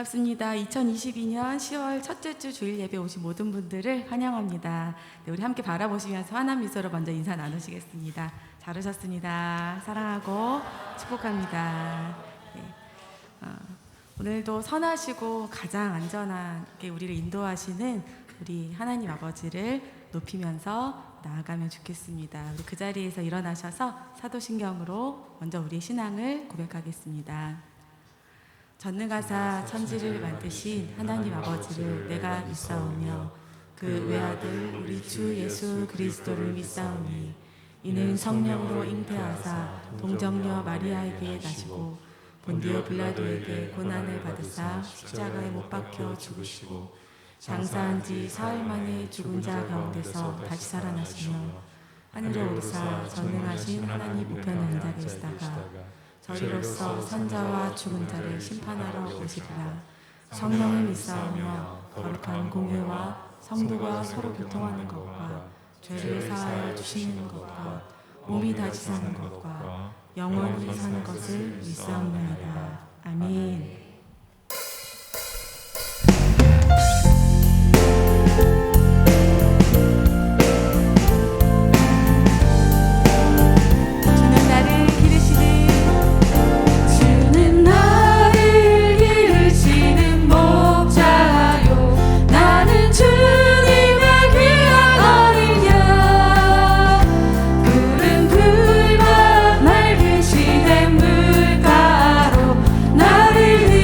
반갑습니다. 2022년 10월 첫째 주 주일 예배 오신 모든 분들을 환영합니다. 네, 우리 함께 바라보시면서 환한 미소로 먼저 인사 나누시겠습니다. 잘 오셨습니다. 사랑하고 축복합니다. 네, 오늘도 선하시고 가장 안전하게 우리를 인도하시는 우리 하나님 아버지를 높이면서 나아가면 좋겠습니다. 우리 그 자리에서 일어나셔서 사도신경으로 먼저 우리의 신앙을 고백하겠습니다. 전능하사 천지를 만드신 하나님 아버지를 내가 믿사오며 그 외아들 우리 주 예수 그리스도를 믿사오니 이는 성령으로 잉태하사 동정녀 마리아에게 나시고 본디오 빌라도에게 고난을 받으사 십자가에 못 박혀 죽으시고 장사한 지 사흘 만에 죽은 자 가운데서 다시 살아나시며 하늘에 오르사 전능하신 하나님 우편에 앉아 계시다가 저희로서 산자와 죽은 자를 심판하러 오시리라. 성령을 믿사오며 거룩한 공회와 성도가 서로 교통하는 것과 죄를 사하여 주시는 것과 몸이 다시 사는 것과 영원히 사는 것을 믿사옵나이다. 아멘. 물가로 나를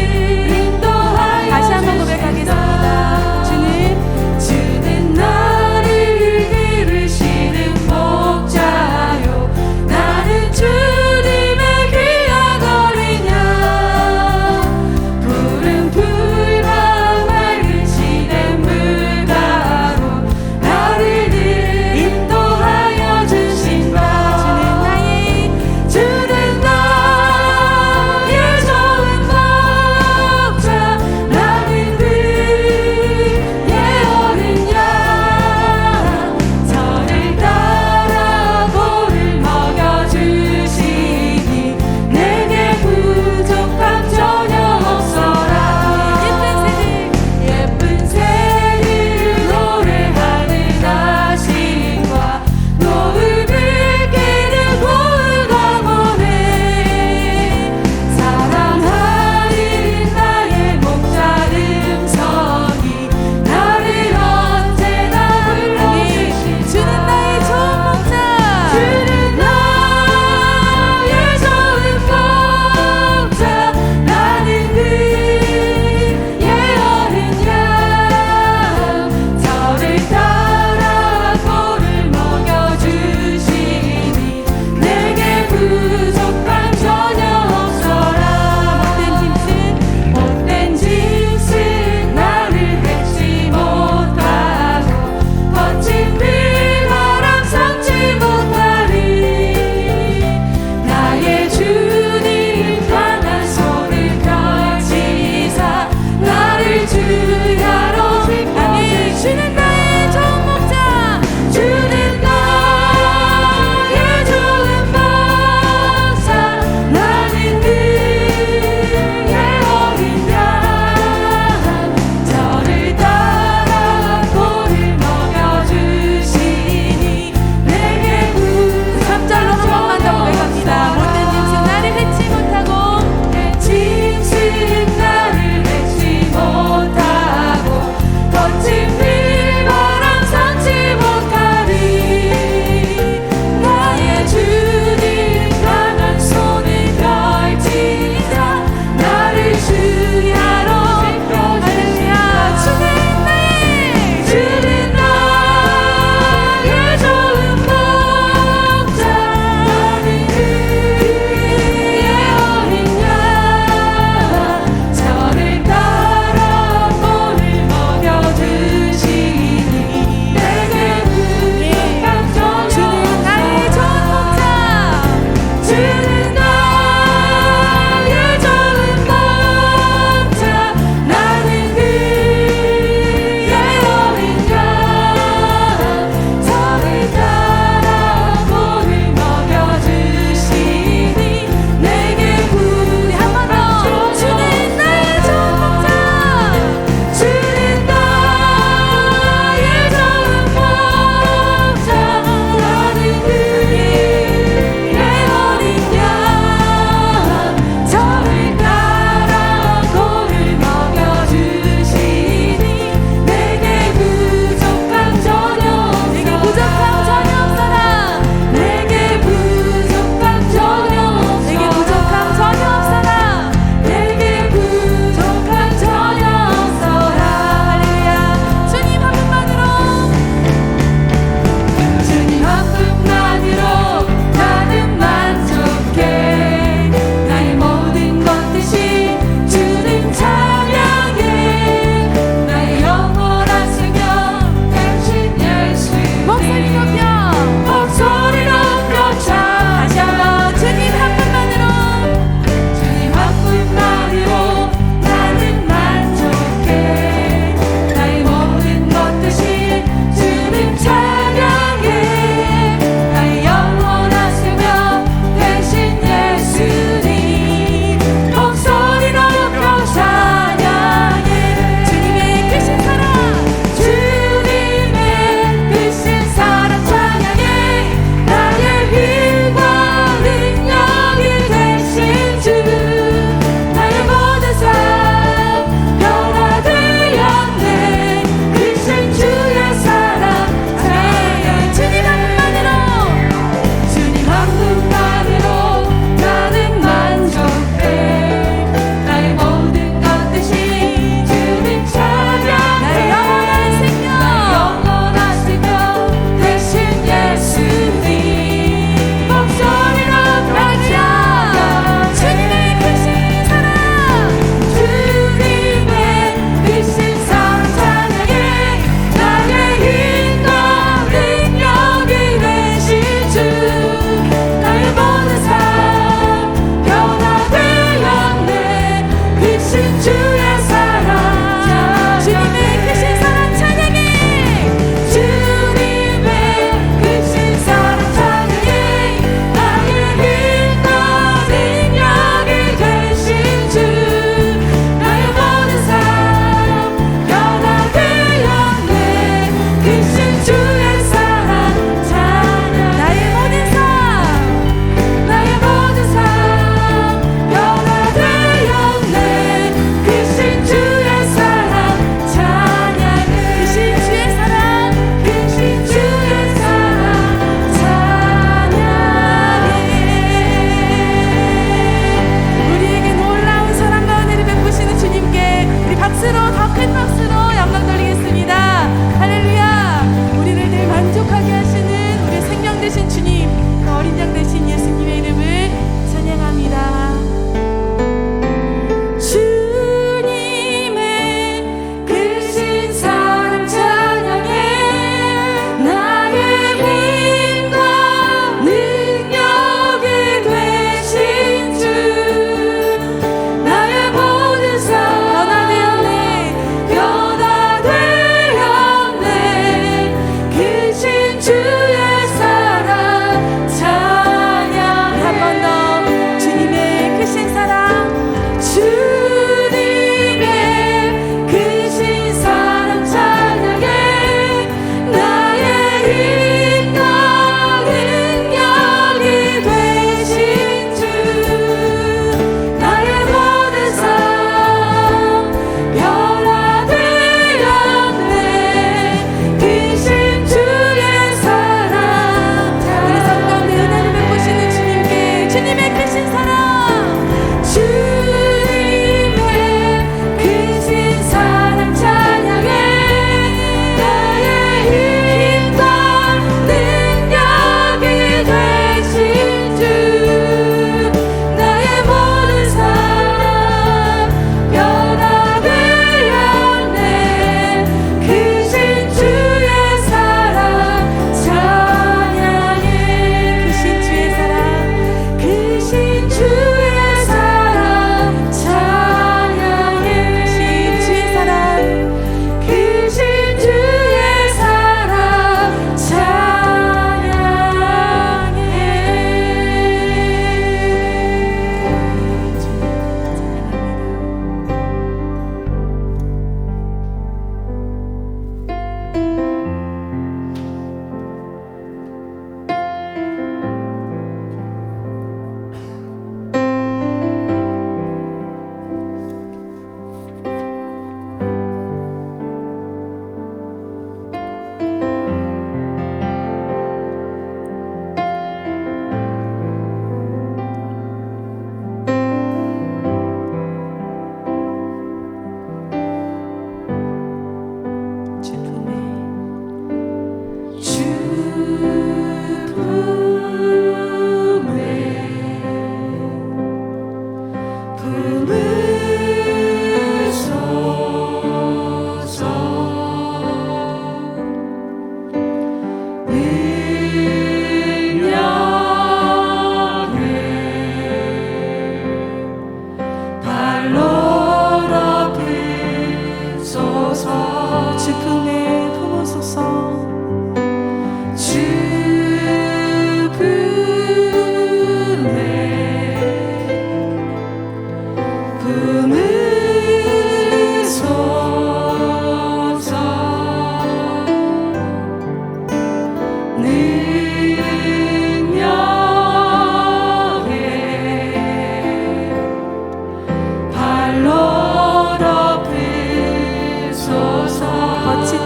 주소서. 거친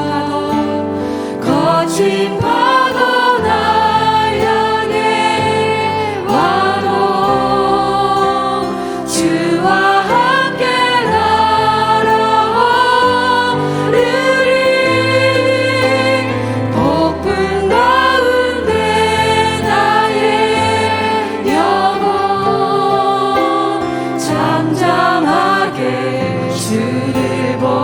거친 파도 날 향해 와도 주와 함께 날아오르리. 폭풍 가운데 나의 영혼 잠잠하게 주를 보리라.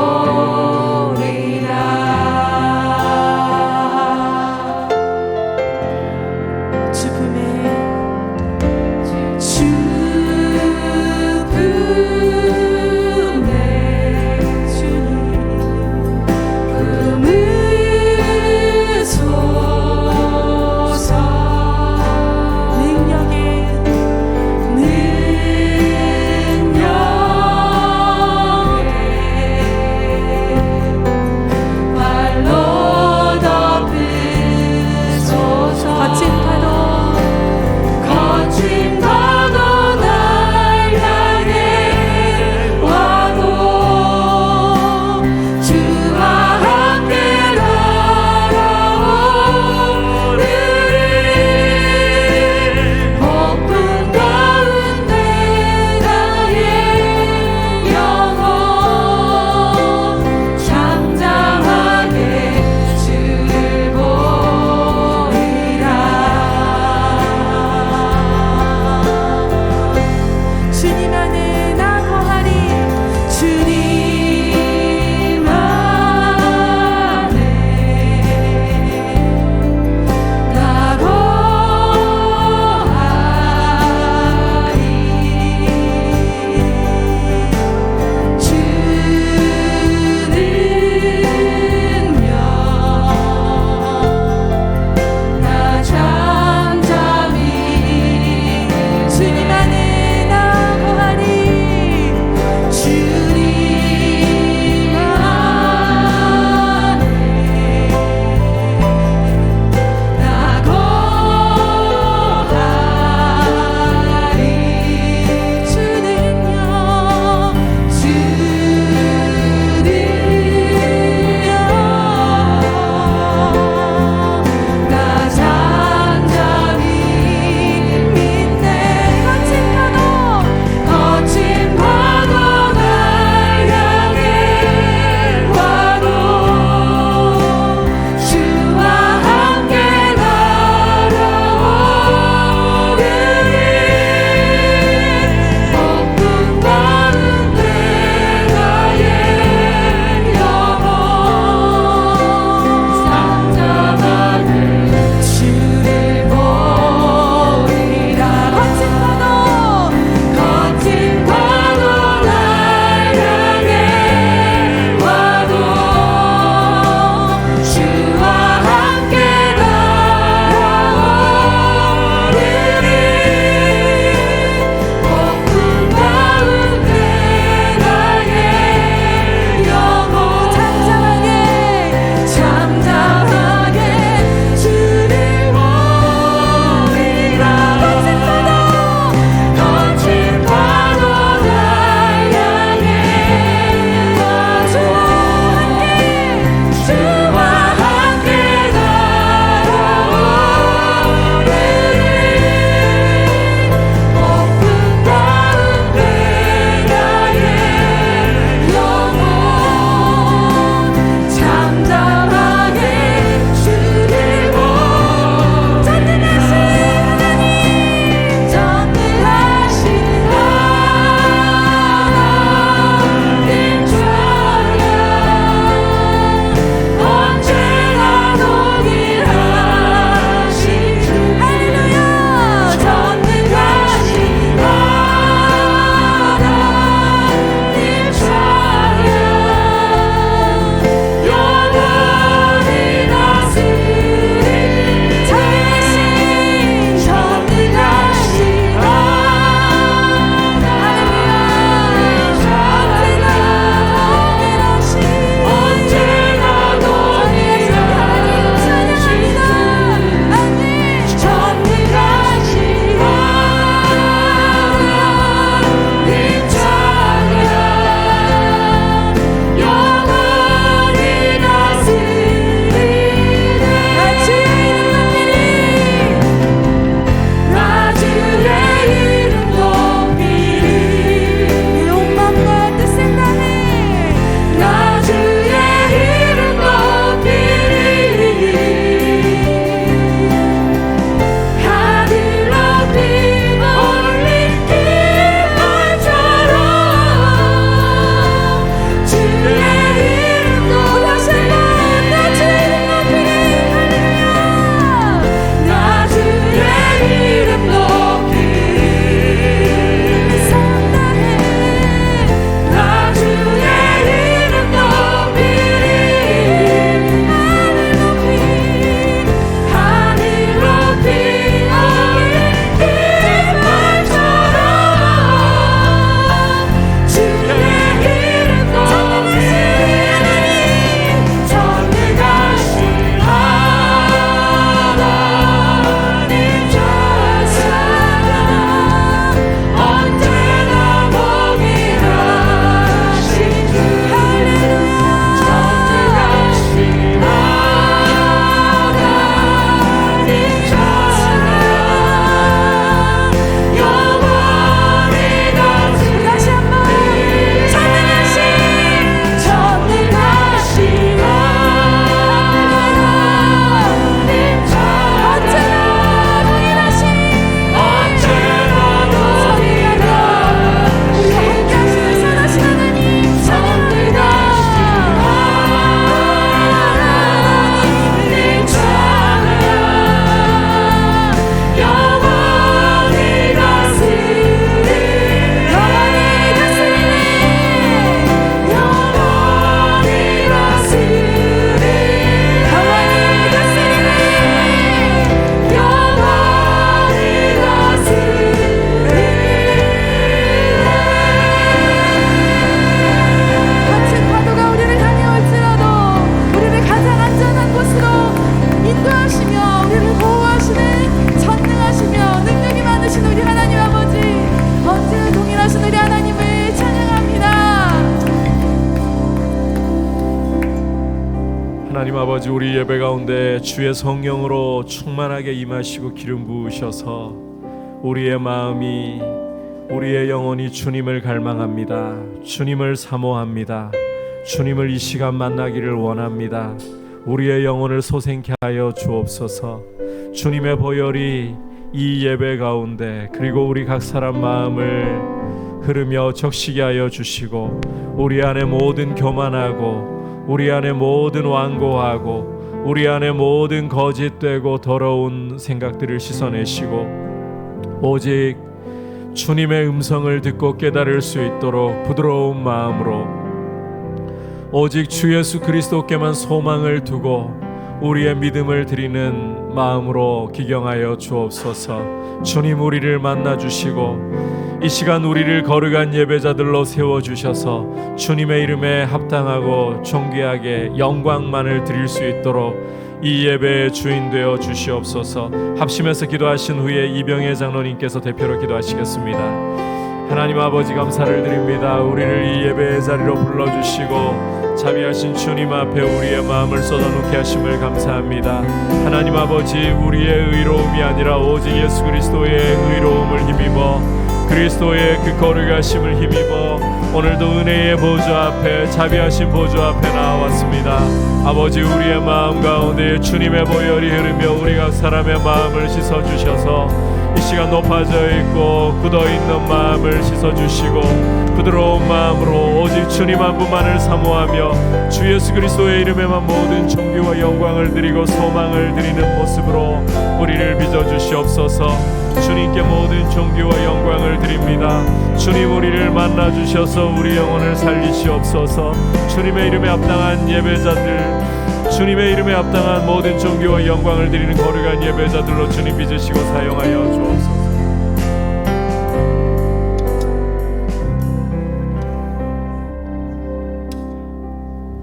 하나님 아버지, 우리 예배 가운데 주의 성령으로 충만하게 임하시고 기름 부으셔서 우리의 마음이, 우리의 영혼이 주님을 갈망합니다. 주님을 사모합니다. 주님을 이 시간 만나기를 원합니다. 우리의 영혼을 솟행케 하여 주옵소서. 주님의 보혈이 이 예배 가운데, 그리고 우리 각 사람 마음을 흐르며 적시게 하여 주시고, 우리 안에 모든 교만하고, 우리 안에 모든 완고하고, 우리 안에 모든 거짓되고 더러운 생각들을 씻어내시고, 오직 주님의 음성을 듣고 깨달을 수 있도록 부드러운 마음으로, 오직 주 예수 그리스도께만 소망을 두고 우리의 믿음을 드리는 마음으로 기경하여 주옵소서. 주님, 우리를 만나 주시고 이 시간 우리를 거룩한 예배자들로 세워주셔서 주님의 이름에 합당하고 존귀하게 영광만을 드릴 수 있도록 이 예배의 주인 되어 주시옵소서. 합심해서 기도하신 후에 이병혜 장로님께서 대표로 기도하시겠습니다. 하나님 아버지, 감사를 드립니다. 우리를 이 예배의 자리로 불러주시고 자비하신 주님 앞에 우리의 마음을 쏟아놓게 하심을 감사합니다. 하나님 아버지, 우리의 의로움이 아니라 오직 예수 그리스도의 의로움을 힘입어, 그리스도의 그 거룩하심을 힘입어 오늘도 은혜의 보좌 앞에, 자비하신 보좌 앞에 나와왔습니다. 아버지, 우리의 마음 가운데 주님의 보혈이 흐르며 우리 각 사람의 마음을 씻어주셔서 이 시간 높아져 있고 굳어있는 마음을 씻어주시고 부드러운 마음으로 오직 주님 한 분만을 사모하며 주 예수 그리스도의 이름에만 모든 존귀와 영광을 드리고 소망을 드리는 모습으로 우리를 빚어주시옵소서. 주님께 모든 존귀와 영광을 드립니다. 주님, 우리를 만나 주셔서 우리 영혼을 살리시옵소서. 주님의 이름에 합당한 예배자들, 주님의 이름에 합당한 모든 존귀와 영광을 드리는 거룩한 예배자들로 주님 빚으시고 사용하여 주옵소서.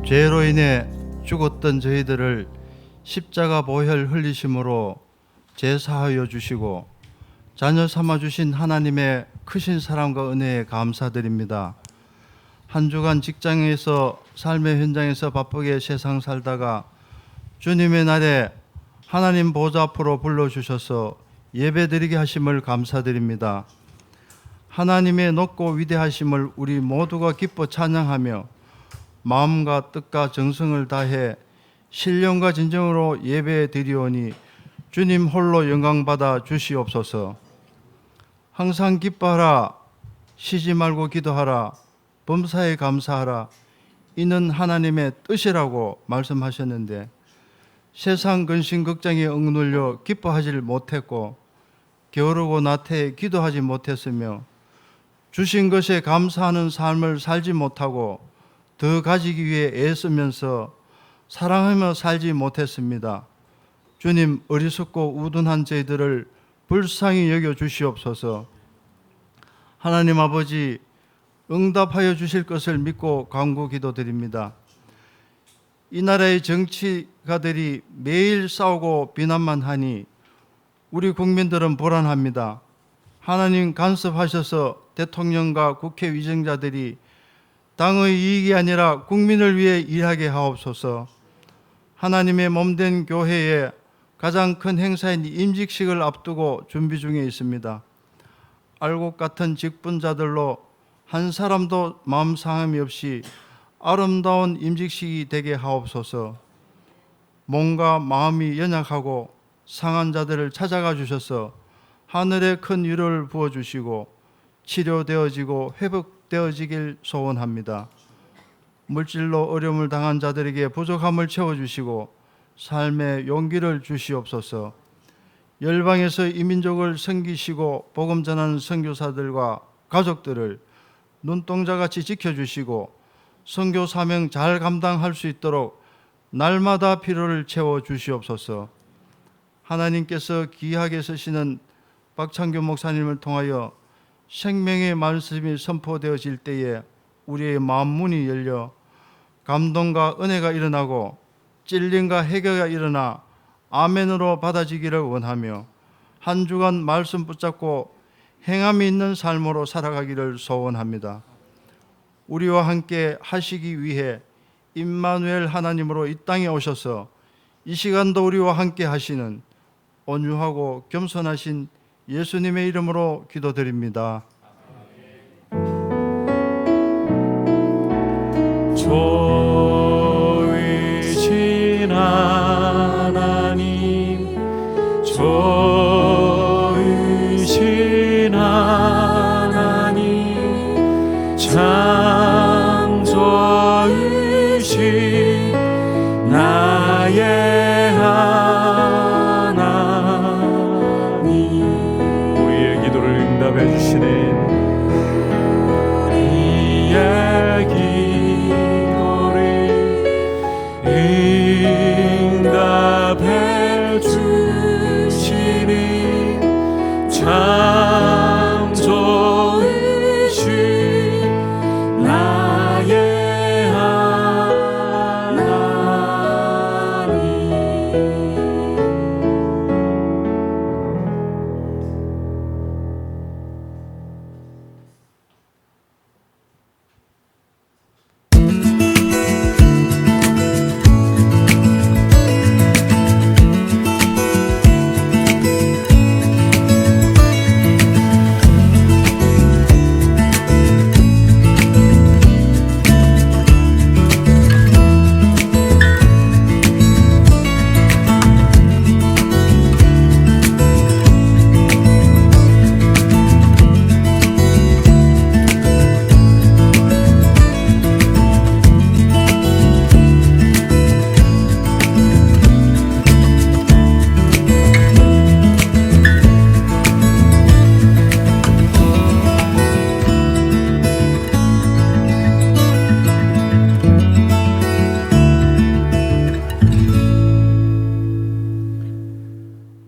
죄로 인해 죽었던 저희들을 십자가 보혈 흘리심으로 제사하여 주시고 자녀 삼아 주신 하나님의 크신 사랑과 은혜에 감사드립니다. 한 주간 직장에서 삶의 현장에서 바쁘게 세상 살다가 주님의 날에 하나님 보좌 앞으로 불러주셔서 예배드리게 하심을 감사드립니다. 하나님의 높고 위대하심을 우리 모두가 기뻐 찬양하며 마음과 뜻과 정성을 다해 신령과 진정으로 예배드리오니 주님 홀로 영광받아 주시옵소서. 항상 기뻐하라, 쉬지 말고 기도하라, 범사에 감사하라, 이는 하나님의 뜻이라고 말씀하셨는데 세상 근심 걱정에 억눌려 기뻐하지 못했고 게으르고 나태해 기도하지 못했으며 주신 것에 감사하는 삶을 살지 못하고 더 가지기 위해 애쓰면서 사랑하며 살지 못했습니다. 주님, 어리석고 우둔한 저희들을 불쌍히 여겨 주시옵소서. 하나님 아버지, 응답하여 주실 것을 믿고 간구 기도드립니다. 이 나라의 정치가들이 매일 싸우고 비난만 하니 우리 국민들은 불안합니다. 하나님 간섭하셔서 대통령과 국회 위정자들이 당의 이익이 아니라 국민을 위해 일하게 하옵소서. 하나님의 몸된 교회에 가장 큰 행사인 임직식을 앞두고 준비 중에 있습니다. 알곡 같은 직분자들로 한 사람도 마음 상함이 없이 아름다운 임직식이 되게 하옵소서. 몸과 마음이 연약하고 상한 자들을 찾아가 주셔서 하늘의 큰 위로를 부어주시고 치료되어지고 회복되어지길 소원합니다. 물질로 어려움을 당한 자들에게 부족함을 채워주시고 삶의 용기를 주시옵소서. 열방에서 이민족을 섬기시고 복음 전하는 선교사들과 가족들을 눈동자같이 지켜주시고 선교 사명 잘 감당할 수 있도록 날마다 필요를 채워주시옵소서. 하나님께서 귀하게 쓰시는 박창규 목사님을 통하여 생명의 말씀이 선포되어질 때에 우리의 마음 문이 열려 감동과 은혜가 일어나고 찔림과 해결가 일어나 아멘으로 받아지기를 원하며 한 주간 말씀 붙잡고 행함이 있는 삶으로 살아가기를 소원합니다. 우리와 함께 하시기 위해 임마누엘 하나님으로 이 땅에 오셔서 이 시간도 우리와 함께 하시는 온유하고 겸손하신 예수님의 이름으로 기도드립니다. 좋으신 하나님, 좋으신 하나님, 참 좋으신 나의 하나님, 우리의 기도를 응답해 주시는 우리의 응답해 주시니 참 좋으신 나의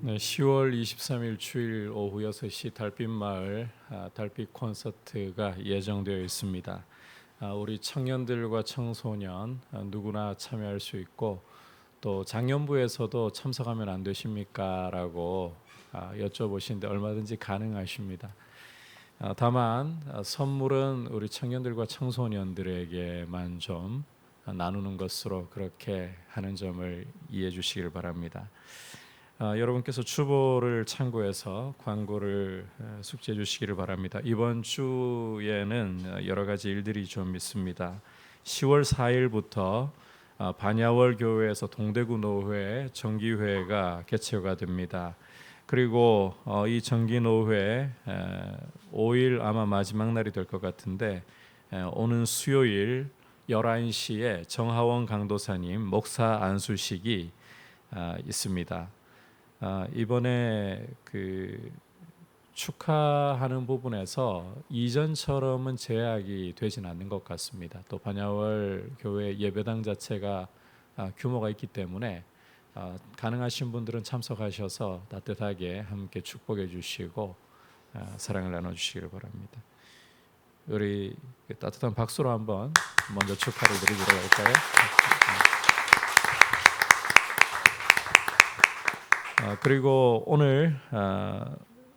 네, 10월 23일 주일 오후 6시 달빛마을 달빛 콘서트가 예정되어 있습니다. 우리 청년들과 청소년 누구나 참여할 수 있고 또 장년부에서도 참석하면 안 되십니까? 라고 여쭤보시는데 얼마든지 가능하십니다. 다만 선물은 우리 청년들과 청소년들에게만 좀 나누는 것으로 그렇게 하는 점을 이해해 주시길 바랍니다. 여러분께서 주보를 참고해서 광고를 숙지해 주시기를 바랍니다. 이번 주에는 여러 가지 일들이 좀 있습니다. 10월 4일부터 반야월 교회에서 동대구 노회 정기회가 개최가 됩니다. 그리고 이 정기노회 5일 아마 마지막 날이 될 것 같은데 오는 수요일 11시에 정하원 강도사님 목사 안수식이 있습니다. 이번에 그 축하하는 부분에서 이전처럼은 제약이 되진 않는 것 같습니다. 또 반야월 교회 예배당 자체가 규모가 있기 때문에 가능하신 분들은 참석하셔서 따뜻하게 함께 축복해 주시고 사랑을 나눠주시길 바랍니다. 우리 따뜻한 박수로 한번 먼저 축하를 드리도록 할까요? 그리고 오늘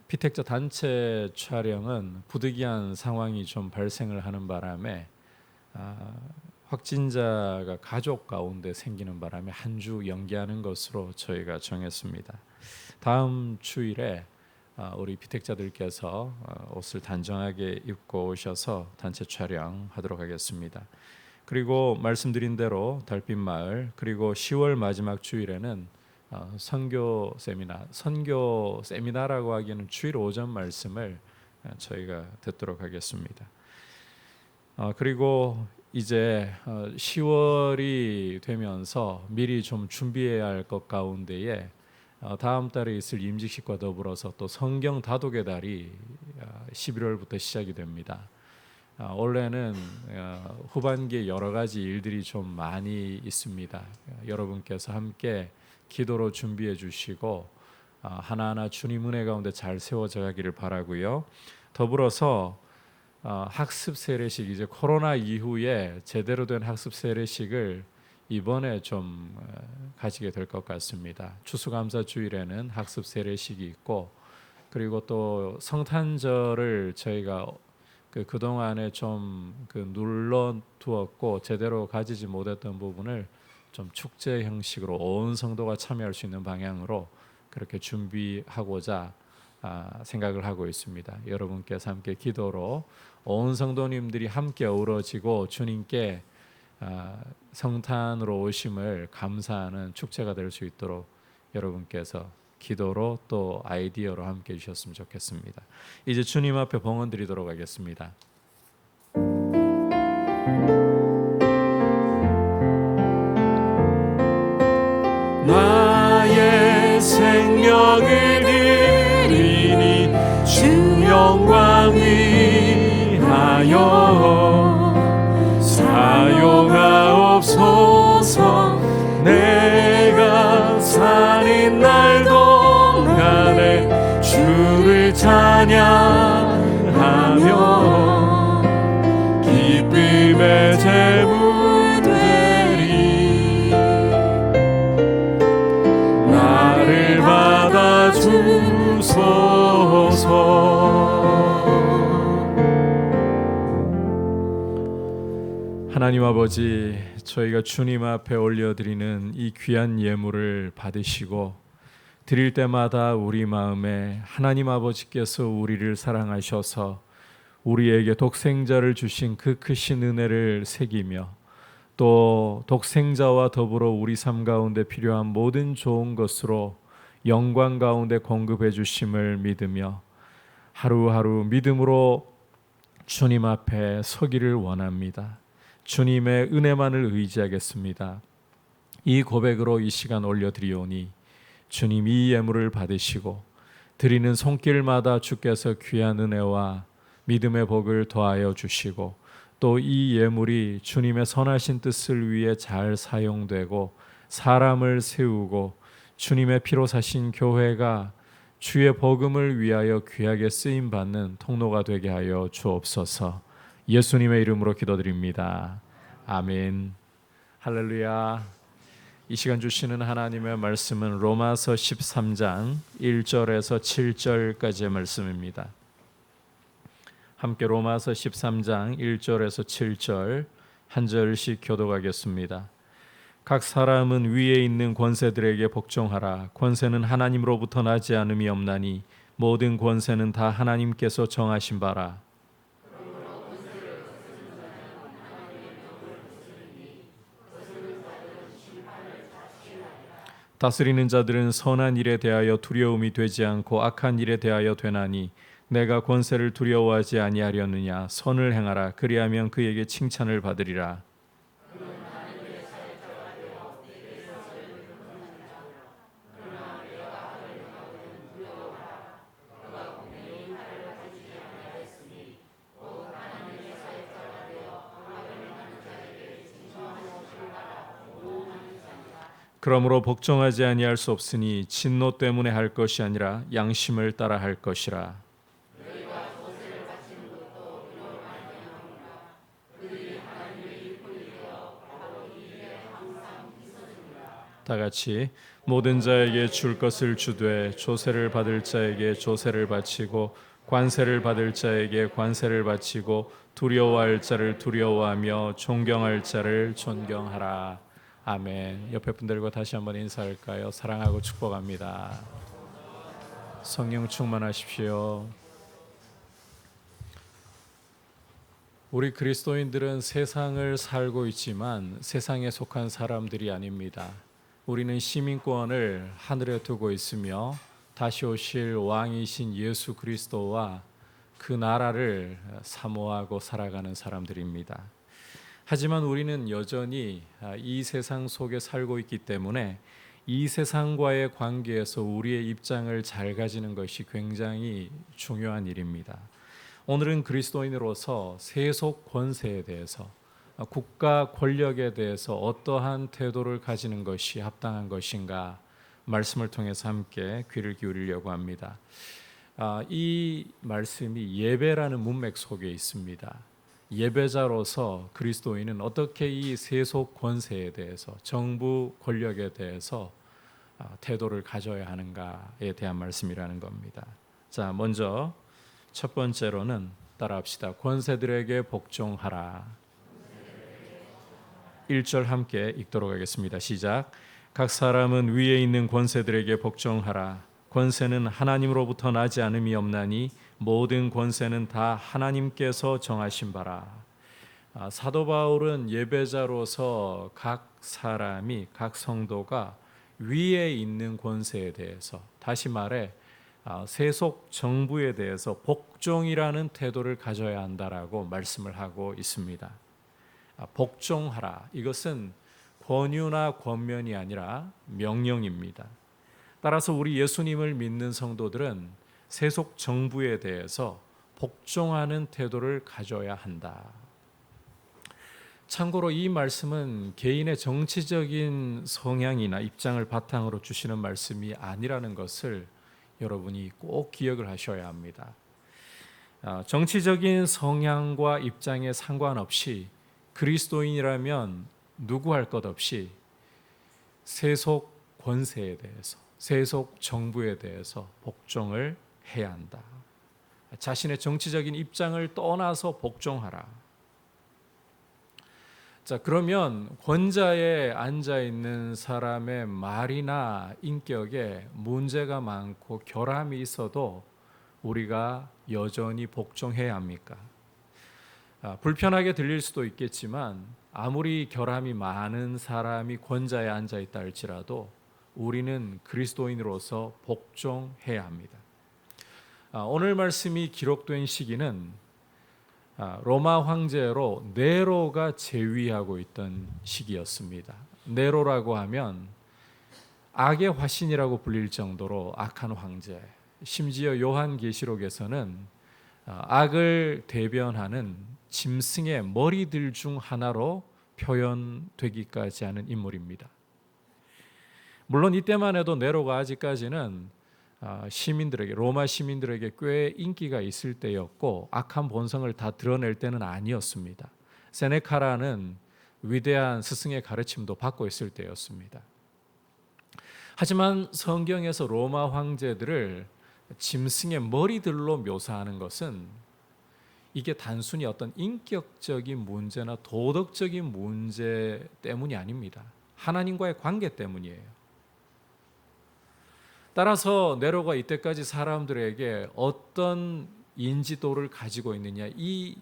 피택자 단체 촬영은 부득이한 상황이 좀 발생을 하는 바람에 확진자가 가족 가운데 생기는 바람에 한 주 연기하는 것으로 저희가 정했습니다. 다음 주일에 우리 피택자들께서 옷을 단정하게 입고 오셔서 단체 촬영하도록 하겠습니다. 그리고 말씀드린 대로 달빛마을 그리고 10월 마지막 주일에는 선교 세미나라고 하기에는 주일 오전 말씀을 저희가 듣도록 하겠습니다. 그리고 이제 10월이 되면서 미리 좀 준비해야 할 것 가운데에 다음 달에 있을 임직식과 더불어서 또 성경 다독의 달이 11월부터 시작이 됩니다. 원래는 후반기에 여러 가지 일들이 좀 많이 있습니다. 여러분께서 함께 기도로 준비해 주시고 하나하나 주님 은혜 가운데 잘 세워져 가기를 바라고요. 더불어서 학습 세례식 이제 코로나 이후에 제대로 된 학습 세례식을 이번에 좀 가지게 될 것 같습니다. 추수감사 주일에는 학습 세례식이 있고 그리고 또 성탄절을 저희가 그동안에 좀 눌러두었고 제대로 가지지 못했던 부분을 좀 축제 형식으로 온 성도가 참여할 수 있는 방향으로 그렇게 준비하고자 생각을 하고 있습니다. 여러분께서 함께 기도로 온 성도님들이 함께 어우러지고 주님께 성탄으로 오심을 감사하는 축제가 될 수 있도록 여러분께서 기도로 또 아이디어로 함께 해주셨으면 좋겠습니다. 이제 주님 앞에 봉헌 드리도록 하겠습니다. 나의 생명을 드리니 주 영광 위하여 사용하옵소서. 내가 사는 날 동안에 주를 찬양하며 기쁨의 제물 되리. 나를 받아 주소서. 하나님 아버지, 저희가 주님 앞에 올려드리는 이 귀한 예물을 받으시고 드릴 때마다 우리 마음에 하나님 아버지께서 우리를 사랑하셔서 우리에게 독생자를 주신 그 크신 은혜를 새기며 또 독생자와 더불어 우리 삶 가운데 필요한 모든 좋은 것으로 영광 가운데 공급해 주심을 믿으며 하루하루 믿음으로 주님 앞에 서기를 원합니다. 주님의 은혜만을 의지하겠습니다. 이 고백으로 이 시간 올려드리오니 주님 이 예물을 받으시고 드리는 손길마다 주께서 귀한 은혜와 믿음의 복을 더하여 주시고 또 이 예물이 주님의 선하신 뜻을 위해 잘 사용되고 사람을 세우고 주님의 피로 사신 교회가 주의 복음을 위하여 귀하게 쓰임받는 통로가 되게 하여 주옵소서. 예수님의 이름으로 기도드립니다. 아멘. 할렐루야. 이 시간 주시는 하나님의 말씀은 로마서 13장 1절에서 7절까지의 말씀입니다. 함께 로마서 13장 1절에서 7절 한 절씩 교독하겠습니다. 각 사람은 위에 있는 권세들에게 복종하라. 권세는 하나님으로부터 나지 않음이 없나니 모든 권세는 다 하나님께서 정하신 바라. 다스리는 자들은 선한 일에 대하여 두려움이 되지 않고 악한 일에 대하여 되나니 내가 권세를 두려워하지 아니하려느냐. 선을 행하라. 그리하면 그에게 칭찬을 받으리라. 그러므로 복종하지 아니할 수 없으니 진노 때문에 할 것이 아니라 양심을 따라 할 것이라. 다 같이 모든 자에게 줄 것을 주되 조세를 받을 자에게 조세를 바치고 관세를 받을 자에게 관세를 바치고 두려워할 자를 두려워하며 존경할 자를 존경하라. 아멘. 옆에 분들과 다시 한번 인사할까요? 사랑하고 축복합니다. 성령 충만하십시오. 우리 그리스도인들은 세상을 살고 있지만 세상에 속한 사람들이 아닙니다. 우리는 시민권을 하늘에 두고 있으며 다시 오실 왕이신 예수 그리스도와 그 나라를 사모하고 살아가는 사람들입니다. 하지만 우리는 여전히 이 세상 속에 살고 있기 때문에 이 세상과의 관계에서 우리의 입장을 잘 가지는 것이 굉장히 중요한 일입니다. 오늘은 그리스도인으로서 세속 권세에 대해서, 국가 권력에 대해서 어떠한 태도를 가지는 것이 합당한 것인가 말씀을 통해서 함께 귀를 기울이려고 합니다. 이 말씀이 예배라는 문맥 속에 있습니다. 예배자로서 그리스도인은 어떻게 이 세속 권세에 대해서, 정부 권력에 대해서 태도를 가져야 하는가에 대한 말씀이라는 겁니다. 자, 먼저 첫 번째로는 따라합시다. 권세들에게 복종하라. 1절 함께 읽도록 하겠습니다. 시작. 각 사람은 위에 있는 권세들에게 복종하라. 권세는 하나님으로부터 나지 않음이 없나니 모든 권세는 다 하나님께서 정하신 바라. 사도 바울은 예배자로서 각 사람이, 각 성도가 위에 있는 권세에 대해서, 다시 말해 세속 정부에 대해서 복종이라는 태도를 가져야 한다라고 말씀을 하고 있습니다. 복종하라. 이것은 권유나 권면이 아니라 명령입니다. 따라서 우리 예수님을 믿는 성도들은 세속 정부에 대해서 복종하는 태도를 가져야 한다. 참고로 이 말씀은 개인의 정치적인 성향이나 입장을 바탕으로 주시는 말씀이 아니라는 것을 여러분이 꼭 기억을 하셔야 합니다. 정치적인 성향과 입장에 상관없이 그리스도인이라면 누구 할 것 없이 세속 권세에 대해서, 세속 정부에 대해서 복종을 해야 한다. 자신의 정치적인 입장을 떠나서 복종하라. 자, 그러면 권자에 앉아 있는 사람의 말이나 인격에 문제가 많고 결함이 있어도 우리가 여전히 복종해야 합니까? 불편하게 들릴 수도 있겠지만 아무리 결함이 많은 사람이 권자에 앉아 있다 할지라도 우리는 그리스도인으로서 복종해야 합니다. 오늘 말씀이 기록된 시기는 로마 황제로 네로가 재위하고 있던 시기였습니다. 네로라고 하면 악의 화신이라고 불릴 정도로 악한 황제, 심지어 요한계시록에서는 악을 대변하는 짐승의 머리들 중 하나로 표현되기까지 하는 인물입니다. 물론 이때만 해도 네로가 아직까지는 시민들에게, 로마 시민들에게 꽤 인기가 있을 때였고 악한 본성을 다 드러낼 때는 아니었습니다. 세네카라는 위대한 스승의 가르침도 받고 있을 때였습니다. 하지만 성경에서 로마 황제들을 짐승의 머리들로 묘사하는 것은 이게 단순히 어떤 인격적인 문제나 도덕적인 문제 때문이 아닙니다. 하나님과의 관계 때문이에요. 따라서 네로가 이때까지 사람들에게 어떤 인지도를 가지고 있느냐, 이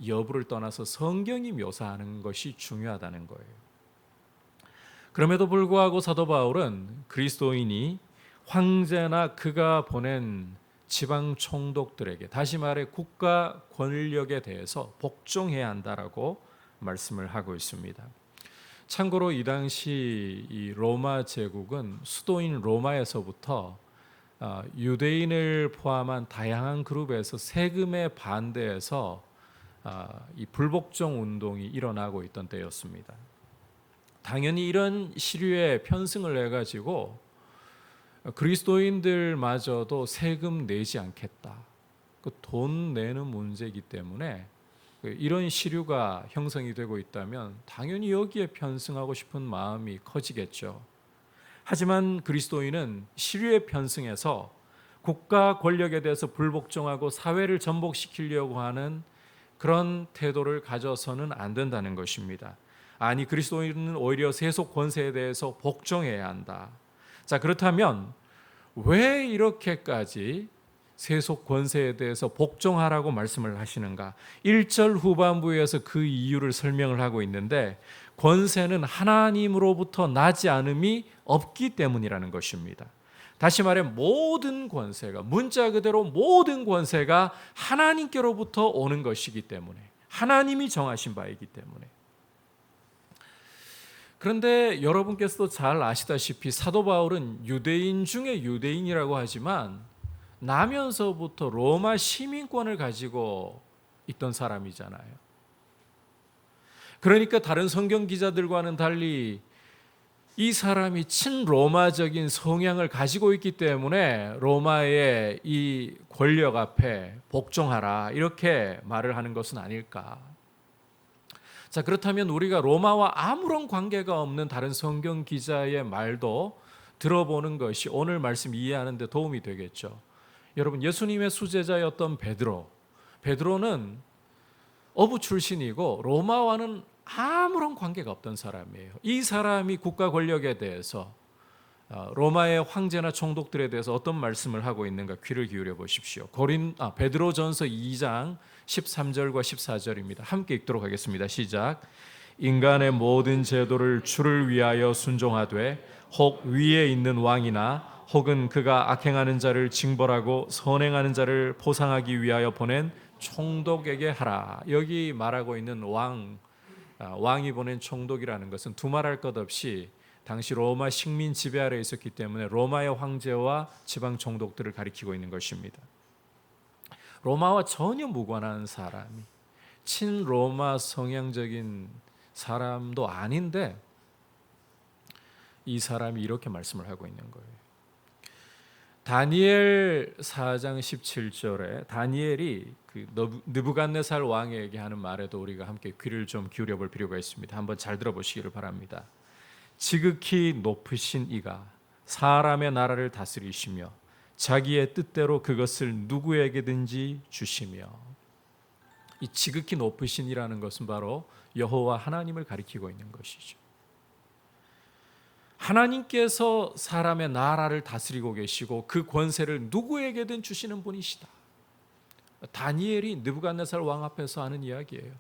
여부를 떠나서 성경이 묘사하는 것이 중요하다는 거예요. 그럼에도 불구하고 사도 바울은 그리스도인이 황제나 그가 보낸 지방 총독들에게, 다시 말해 국가 권력에 대해서 복종해야 한다라고 말씀을 하고 있습니다. 참고로 이 당시 이 로마 제국은 수도인 로마에서부터 유대인을 포함한 다양한 그룹에서 세금에 반대해서 이 불복종 운동이 일어나고 있던 때였습니다. 당연히 이런 시류에 편승을 해가지고 그리스도인들마저도 세금 내지 않겠다. 돈 내는 문제이기 때문에 이런 시류가 형성이 되고 있다면 당연히 여기에 편승하고 싶은 마음이 커지겠죠. 하지만 그리스도인은 시류에 편승해서 국가 권력에 대해서 불복종하고 사회를 전복시키려고 하는 그런 태도를 가져서는 안 된다는 것입니다. 아니, 그리스도인은 오히려 세속 권세에 대해서 복종해야 한다. 자, 그렇다면 왜 이렇게까지 세속 권세에 대해서 복종하라고 말씀을 하시는가? 1절 후반부에서 그 이유를 설명을 하고 있는데 권세는 하나님으로부터 나지 않음이 없기 때문이라는 것입니다. 다시 말해 모든 권세가, 문자 그대로 모든 권세가 하나님께로부터 오는 것이기 때문에, 하나님이 정하신 바이기 때문에. 그런데 여러분께서도 잘 아시다시피 사도 바울은 유대인 중에 유대인이라고 하지만 나면서부터 로마 시민권을 가지고 있던 사람이잖아요. 그러니까 다른 성경 기자들과는 달리 이 사람이 친로마적인 성향을 가지고 있기 때문에 로마의 이 권력 앞에 복종하라 이렇게 말을 하는 것은 아닐까. 자, 그렇다면 우리가 로마와 아무런 관계가 없는 다른 성경 기자의 말도 들어보는 것이 오늘 말씀 이해하는 데 도움이 되겠죠. 여러분, 예수님의 수제자였던 베드로, 베드로는 어부 출신이고 로마와는 아무런 관계가 없던 사람이에요. 이 사람이 국가 권력에 대해서 로마의 황제나 총독들에 대해서 어떤 말씀을 하고 있는가 귀를 기울여 보십시오. 베드로전서 2장 13절과 14절입니다. 함께 읽도록 하겠습니다. 시작. 인간의 모든 제도를 주를 위하여 순종하되 혹 위에 있는 왕이나 혹은 그가 악행하는 자를 징벌하고 선행하는 자를 보상하기 위하여 보낸 총독에게 하라. 여기 말하고 있는 왕이 보낸 총독이라는 것은 두말할 것 없이 당시 로마 식민 지배 아래 있었기 때문에 로마의 황제와 지방 총독들을 가리키고 있는 것입니다. 로마와 전혀 무관한 사람이 친로마 성향적인 사람도 아닌데 이 사람이 이렇게 말씀을 하고 있는 거예요. 다니엘 4장 17절에 다니엘이 그 느부갓네살 왕에게 하는 말에도 우리가 함께 귀를 좀 기울여 볼 필요가 있습니다. 한번 잘 들어보시기를 바랍니다. 지극히 높으신 이가 사람의 나라를 다스리시며 자기의 뜻대로 그것을 누구에게든지 주시며, 이 지극히 높으신 이라는 것은 바로 여호와 하나님을 가리키고 있는 것이죠. 하나님께서 사람의 나라를 다스리고 계시고 그 권세를 누구에게든 주시는 분이시다. 다니엘이 느부갓네살 왕 앞에서 하는 이야기예요.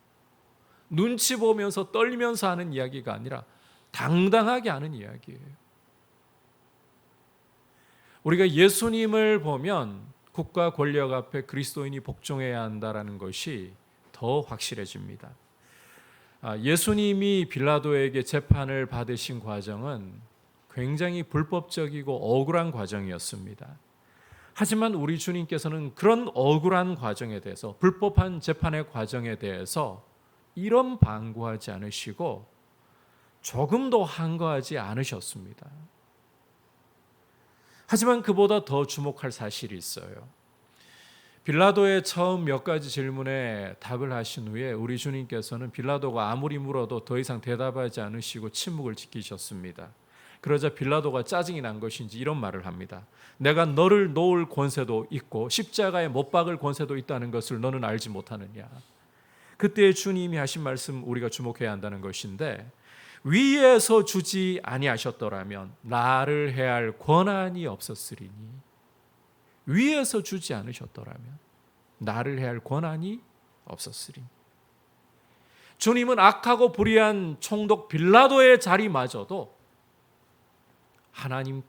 눈치 보면서 떨면서 하는 이야기가 아니라 당당하게 하는 이야기예요. 우리가 예수님을 보면 국가 권력 앞에 그리스도인이 복종해야 한다는 것이 더 확실해집니다. 예수님이 빌라도에게 재판을 받으신 과정은 굉장히 불법적이고 억울한 과정이었습니다. 하지만 우리 주님께서는 그런 억울한 과정에 대해서, 불법한 재판의 과정에 대해서 이런 방구하지 않으시고 조금도 한거하지 않으셨습니다. 하지만 그보다 더 주목할 사실이 있어요. 빌라도의 처음 몇 가지 질문에 답을 하신 후에 우리 주님께서는 빌라도가 아무리 물어도 더 이상 대답하지 않으시고 침묵을 지키셨습니다. 그러자 빌라도가 짜증이 난 것인지 이런 말을 합니다. 내가 너를 놓을 권세도 있고 십자가에 못 박을 권세도 있다는 것을 너는 알지 못하느냐. 그때 주님이 하신 말씀 우리가 주목해야 한다는 것인데, 위에서 주지 아니하셨더라면 나를 해할 권한이 없었으리니, 위에서 주지 않으셨더라면 나를 해할 권한이 없었으리니. 주님은 악하고 불의한 총독 빌라도의 자리마저도 하나님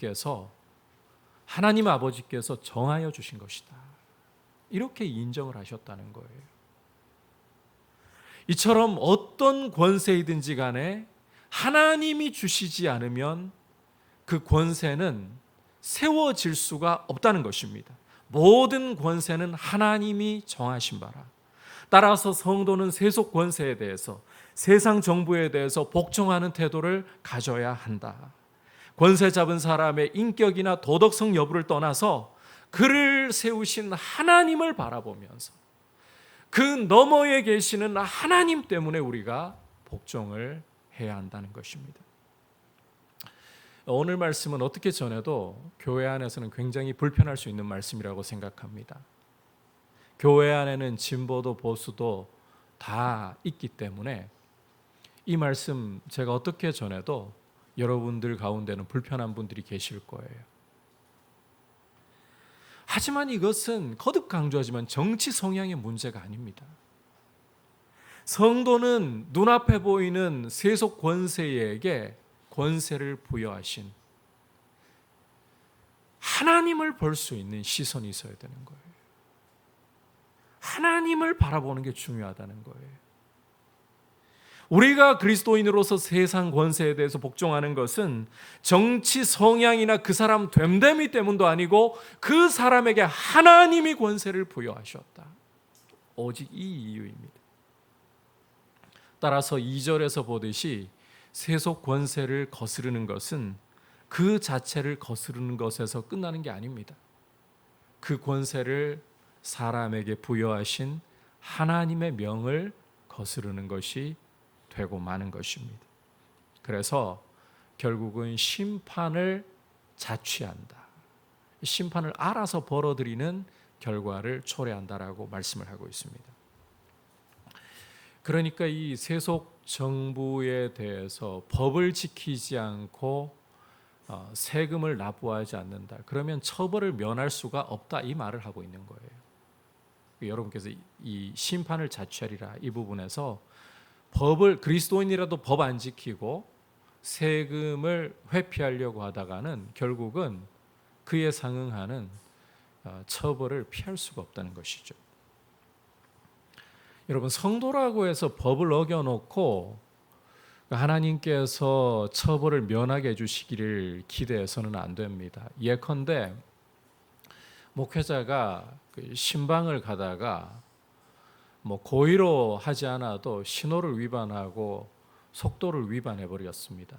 아버지께서 정하여 주신 것이다. 이렇게 인정을 하셨다는 거예요. 이처럼 어떤 권세이든지 간에 하나님이 주시지 않으면 그 권세는 세워질 수가 없다는 것입니다. 모든 권세는 하나님이 정하신 바라. 따라서 성도는 세속 권세에 대해서, 세상 정부에 대해서 복종하는 태도를 가져야 한다. 권세 잡은 사람의 인격이나 도덕성 여부를 떠나서 그를 세우신 하나님을 바라보면서 그 너머에 계시는 하나님 때문에 우리가 복종을 해야 한다는 것입니다. 오늘 말씀은 어떻게 전해도 교회 안에서는 굉장히 불편할 수 있는 말씀이라고 생각합니다. 교회 안에는 진보도 보수도 다 있기 때문에 이 말씀 제가 어떻게 전해도 여러분들 가운데는 불편한 분들이 계실 거예요. 하지만 이것은 거듭 강조하지만 정치 성향의 문제가 아닙니다. 성도는 눈앞에 보이는 세속 권세에게 권세를 부여하신 하나님을 볼 수 있는 시선이 있어야 되는 거예요. 하나님을 바라보는 게 중요하다는 거예요. 우리가 그리스도인으로서 세상 권세에 대해서 복종하는 것은 정치 성향이나 그 사람 됨됨이 때문도 아니고 그 사람에게 하나님이 권세를 부여하셨다. 오직 이 이유입니다. 따라서 2절에서 보듯이 세속 권세를 거스르는 것은 그 자체를 거스르는 것에서 끝나는 게 아닙니다. 그 권세를 사람에게 부여하신 하나님의 명을 거스르는 것이 되고 마는 것입니다. 그래서 결국은 심판을 자취한다. 심판을 알아서 벌어들이는 결과를 초래한다라고 말씀을 하고 있습니다. 그러니까 이 세속 정부에 대해서 법을 지키지 않고 세금을 납부하지 않는다. 그러면 처벌을 면할 수가 없다, 이 말을 하고 있는 거예요. 여러분께서 이 심판을 자취하리라, 이 부분에서 법을, 그리스도인이라도 법 안 지키고 세금을 회피하려고 하다가는 결국은 그에 상응하는 처벌을 피할 수가 없다는 것이죠. 여러분, 성도라고 해서 법을 어겨놓고 하나님께서 처벌을 면하게 해주시기를 기대해서는 안 됩니다. 예컨대 목회자가 신방을 가다가 고의로 하지 않아도 신호를 위반하고 속도를 위반해 버렸습니다.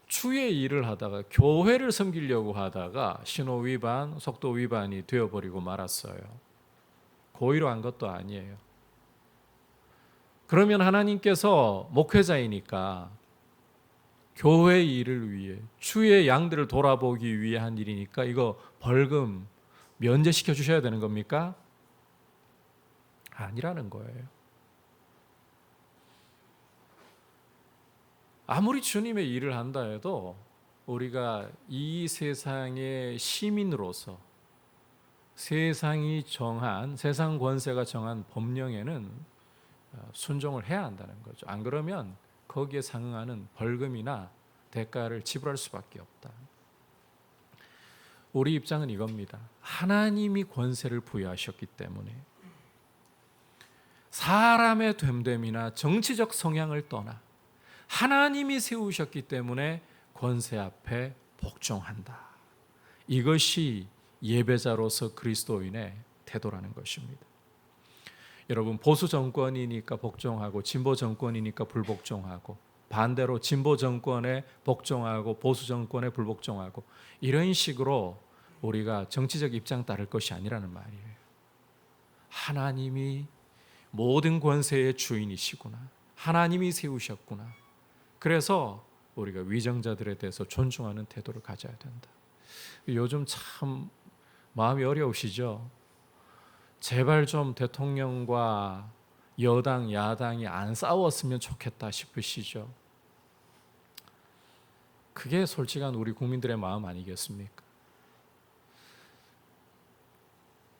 주의 일을 하다가, 교회를 섬기려고 하다가 신호 위반, 속도 위반이 되어버리고 말았어요. 고의로 한 것도 아니에요. 그러면 하나님께서 목회자이니까 교회 일을 위해, 주의 양들을 돌아보기 위해 한 일이니까 이거 벌금 면제시켜 주셔야 되는 겁니까? 아니라는 거예요. 아무리 주님의 일을 한다 해도 우리가 이 세상의 시민으로서 세상이 정한, 세상 권세가 정한 법령에는 순종을 해야 한다는 거죠. 안 그러면 거기에 상응하는 벌금이나 대가를 지불할 수밖에 없다. 우리 입장은 이겁니다. 하나님이 권세를 부여하셨기 때문에 사람의 됨됨이나 정치적 성향을 떠나 하나님이 세우셨기 때문에 권세 앞에 복종한다. 이것이 예배자로서 그리스도인의 태도라는 것입니다. 여러분, 보수 정권이니까 복종하고 진보 정권이니까 불복종하고, 반대로 진보 정권에 복종하고 보수 정권에 불복종하고, 이런 식으로 우리가 정치적 입장 따를 것이 아니라는 말이에요. 하나님이 모든 권세의 주인이시구나, 하나님이 세우셨구나, 그래서 우리가 위정자들에 대해서 존중하는 태도를 가져야 된다. 요즘 참 마음이 어려우시죠? 제발 좀 대통령과 여당, 야당이 안 싸웠으면 좋겠다 싶으시죠? 그게 솔직한 우리 국민들의 마음 아니겠습니까?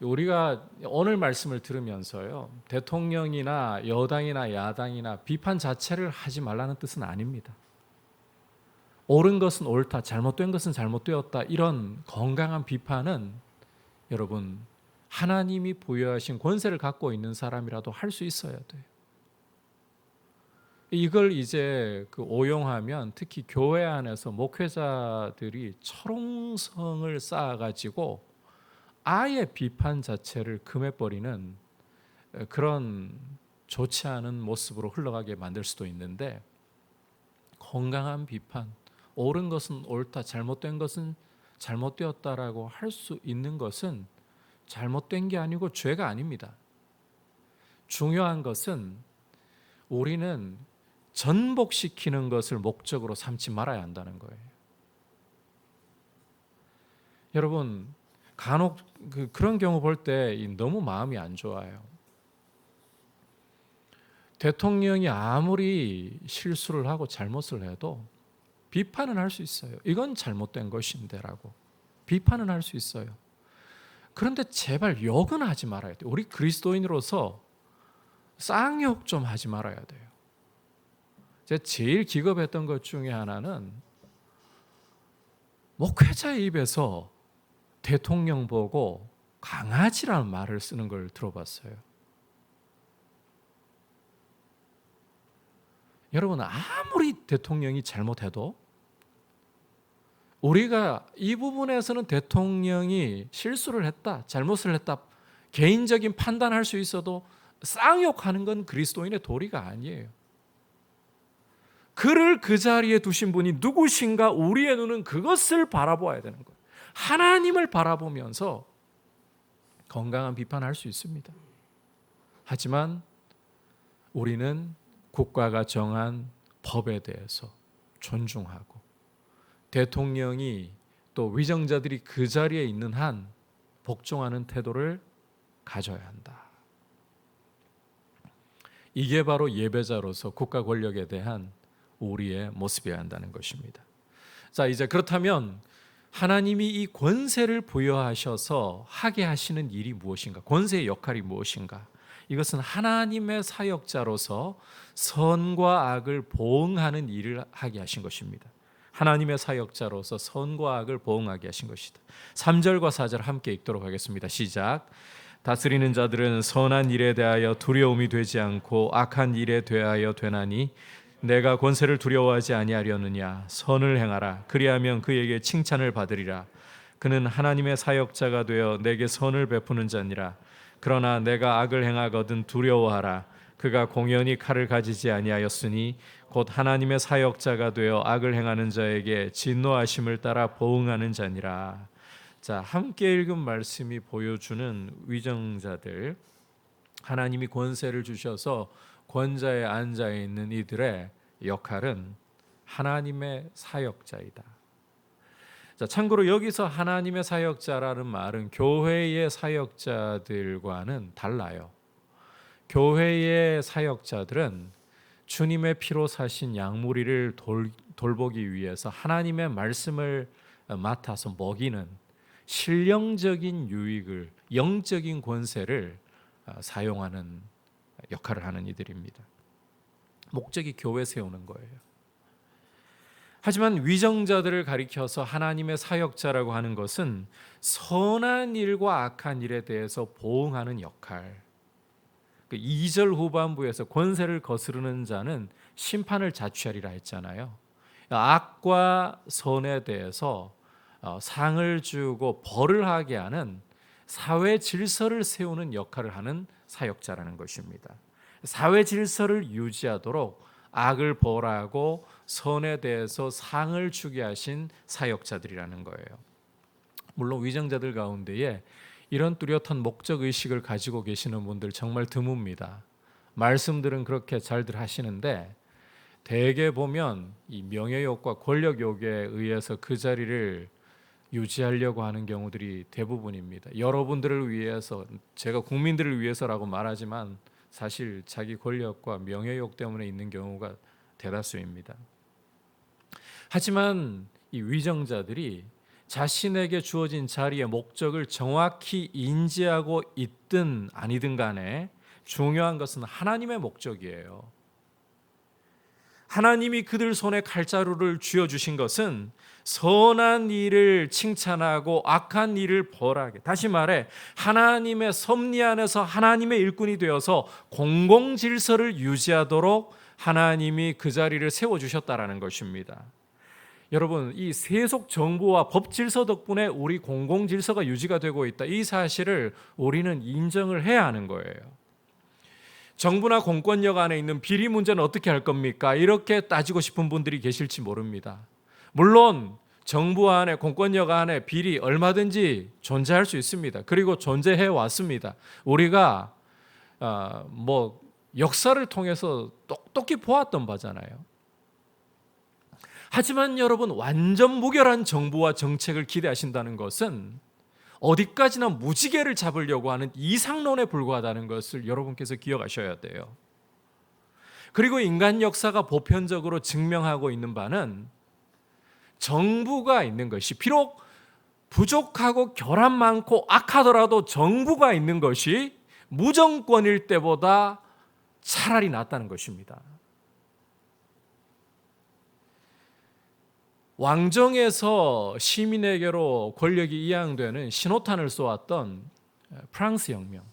우리가 오늘 말씀을 들으면서요, 대통령이나 여당이나 야당이나 비판 자체를 하지 말라는 뜻은 아닙니다. 옳은 것은 옳다, 잘못된 것은 잘못되었다, 이런 건강한 비판은 여러분, 하나님이 부여하신 권세를 갖고 있는 사람이라도 할 수 있어야 돼요. 이걸 이제 오용하면 특히 교회 안에서 목회자들이 철옹성을 쌓아가지고 아예 비판 자체를 금해버리는 그런 좋지 않은 모습으로 흘러가게 만들 수도 있는데, 건강한 비판, 옳은 것은 옳다, 잘못된 것은 잘못되었다라고 할 수 있는 것은 잘못된 게 아니고 죄가 아닙니다. 중요한 것은 우리는 전복시키는 것을 목적으로 삼지 말아야 한다는 거예요. 여러분, 간혹 그런 경우 볼 때 너무 마음이 안 좋아요. 대통령이 아무리 실수를 하고 잘못을 해도 비판은 할 수 있어요. 이건 잘못된 것인데라고 비판은 할 수 있어요. 그런데 제발 욕은 하지 말아야 돼요. 우리 그리스도인으로서 쌍욕 좀 하지 말아야 돼요. 제가 제일 기겁했던 것 중에 하나는 목회자의 입에서 대통령 보고 강아지라는 말을 쓰는 걸 들어봤어요. 여러분, 아무리 대통령이 잘못해도 우리가 이 부분에서는 대통령이 실수를 했다, 잘못을 했다, 개인적인 판단할 수 있어도 쌍욕하는 건 그리스도인의 도리가 아니에요. 그를 그 자리에 두신 분이 누구신가, 우리의 눈은 그것을 바라보아야 되는 거예요. 하나님을 바라보면서 건강한 비판할 수 있습니다. 하지만 우리는 국가가 정한 법에 대해서 존중하고, 대통령이 또 위정자들이 그 자리에 있는 한 복종하는 태도를 가져야 한다. 이게 바로 예배자로서 국가 권력에 대한 우리의 모습이어야 한다는 것입니다. 자, 이제 그렇다면 하나님이 이 권세를 부여하셔서 하게 하시는 일이 무엇인가? 권세의 역할이 무엇인가? 이것은 하나님의 사역자로서 선과 악을 보응하는 일을 하게 하신 것입니다. 하나님의 사역자로서 선과 악을 보응하게 하신 것이다. 3절과 4절 함께 읽도록 하겠습니다. 시작. 다스리는 자들은 선한 일에 대하여 두려움이 되지 않고 악한 일에 대하여 되나니 내가 권세를 두려워하지 아니하려느냐. 선을 행하라. 그리하면 그에게 칭찬을 받으리라. 그는 하나님의 사역자가 되어 내게 선을 베푸는 자니라. 그러나 내가 악을 행하거든 두려워하라. 그가 공연히 칼을 가지지 아니하였으니 곧 하나님의 사역자가 되어 악을 행하는 자에게 진노하심을 따라 보응하는 자니라. 자, 함께 읽은 말씀이 보여주는 위정자들, 하나님이 권세를 주셔서 권자에 앉아 있는 이들의 역할은 하나님의 사역자이다. 자, 참고로 여기서 하나님의 사역자라는 말은 교회의 사역자들과는 달라요. 교회의 사역자들은 주님의 피로 사신 양무리를 돌보기 위해서 하나님의 말씀을 맡아서 먹이는 신령적인 유익을, 영적인 권세를 사용하는 역할을 하는 이들입니다. 목적이 교회 세우는 거예요. 하지만 위정자들을 가리켜서 하나님의 사역자라고 하는 것은 선한 일과 악한 일에 대해서 보응하는 역할. 2절 후반부에서 권세를 거스르는 자는 심판을 자취하리라 했잖아요. 악과 선에 대해서 상을 주고 벌을 하게 하는 사회 질서를 세우는 역할을 하는 사역자라는 것입니다. 사회 질서를 유지하도록 악을 벌하고 선에 대해서 상을 주게 하신 사역자들이라는 거예요. 물론 위정자들 가운데에 이런 뚜렷한 목적 의식을 가지고 계시는 분들 정말 드뭅니다. 말씀들은 그렇게 잘들 하시는데 대개 보면 이 명예욕과 권력욕에 의해서 그 자리를 유지하려고 하는 경우들이 대부분입니다. 여러분들을 위해서, 제가 국민들을 위해서라고 말하지만 사실 자기 권력과 명예욕 때문에 있는 경우가 대다수입니다. 하지만 이 위정자들이 자신에게 주어진 자리의 목적을 정확히 인지하고 있든 아니든 간에 중요한 것은 하나님의 목적이에요. 하나님이 그들 손에 칼자루를 쥐어주신 것은 선한 일을 칭찬하고 악한 일을 벌하게, 다시 말해 하나님의 섭리 안에서 하나님의 일꾼이 되어서 공공질서를 유지하도록 하나님이 그 자리를 세워주셨다라는 것입니다. 여러분, 이 세속 정부와 법 질서 덕분에 우리 공공 질서가 유지가 되고 있다. 이 사실을 우리는 인정을 해야 하는 거예요. 정부나 공권력 안에 있는 비리 문제는 어떻게 할 겁니까? 이렇게 따지고 싶은 분들이 계실지 모릅니다. 물론 정부 안에, 공권력 안에 비리 얼마든지 존재할 수 있습니다. 그리고 존재해 왔습니다. 우리가 역사를 통해서 똑똑히 보았던 바잖아요. 하지만 여러분, 완전 무결한 정부와 정책을 기대하신다는 것은 어디까지나 무지개를 잡으려고 하는 이상론에 불과하다는 것을 여러분께서 기억하셔야 돼요. 그리고 인간 역사가 보편적으로 증명하고 있는 바는 정부가 있는 것이, 비록 부족하고 결함 많고 악하더라도 정부가 있는 것이 무정권일 때보다 차라리 낫다는 것입니다. 왕정에서 시민에게로 권력이 이양되는 신호탄을 쏘았던 프랑스 혁명.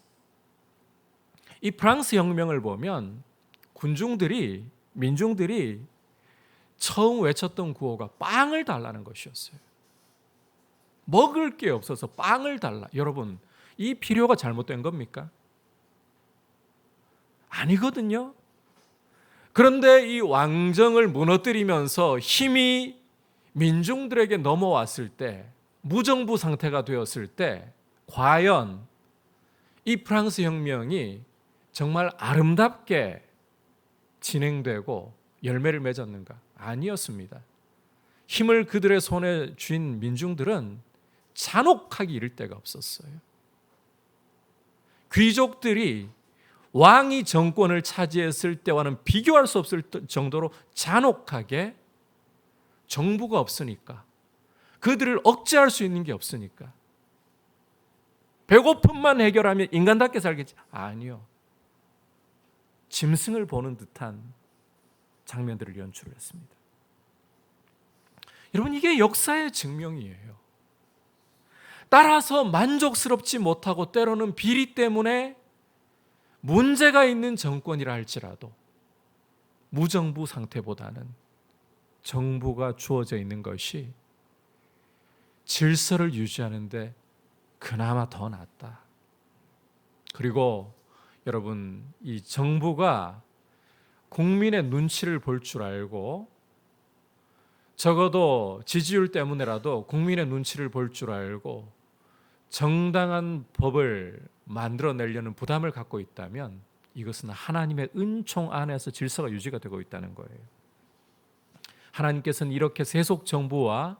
이 프랑스 혁명을 보면 민중들이 처음 외쳤던 구호가 빵을 달라는 것이었어요. 먹을 게 없어서 빵을 달라. 여러분, 이 필요가 잘못된 겁니까? 아니거든요. 그런데 이 왕정을 무너뜨리면서 힘이 민중들에게 넘어왔을 때, 무정부 상태가 되었을 때 과연 이 프랑스 혁명이 정말 아름답게 진행되고 열매를 맺었는가? 아니었습니다. 힘을 그들의 손에 쥔 민중들은 잔혹하기 이를 데가 없었어요. 귀족들이 왕이 정권을 차지했을 때와는 비교할 수 없을 정도로 잔혹하게, 정부가 없으니까, 그들을 억제할 수 있는 게 없으니까, 배고픔만 해결하면 인간답게 살겠지. 아니요. 짐승을 보는 듯한 장면들을 연출했습니다. 여러분, 이게 역사의 증명이에요. 따라서 만족스럽지 못하고 때로는 비리 때문에 문제가 있는 정권이라 할지라도 무정부 상태보다는 정부가 주어져 있는 것이 질서를 유지하는데 그나마 더 낫다. 그리고 여러분, 이 정부가 국민의 눈치를 볼 줄 알고, 적어도 지지율 때문에라도 국민의 눈치를 볼 줄 알고 정당한 법을 만들어내려는 부담을 갖고 있다면 이것은 하나님의 은총 안에서 질서가 유지가 되고 있다는 거예요. 하나님께서는 이렇게 세속 정부와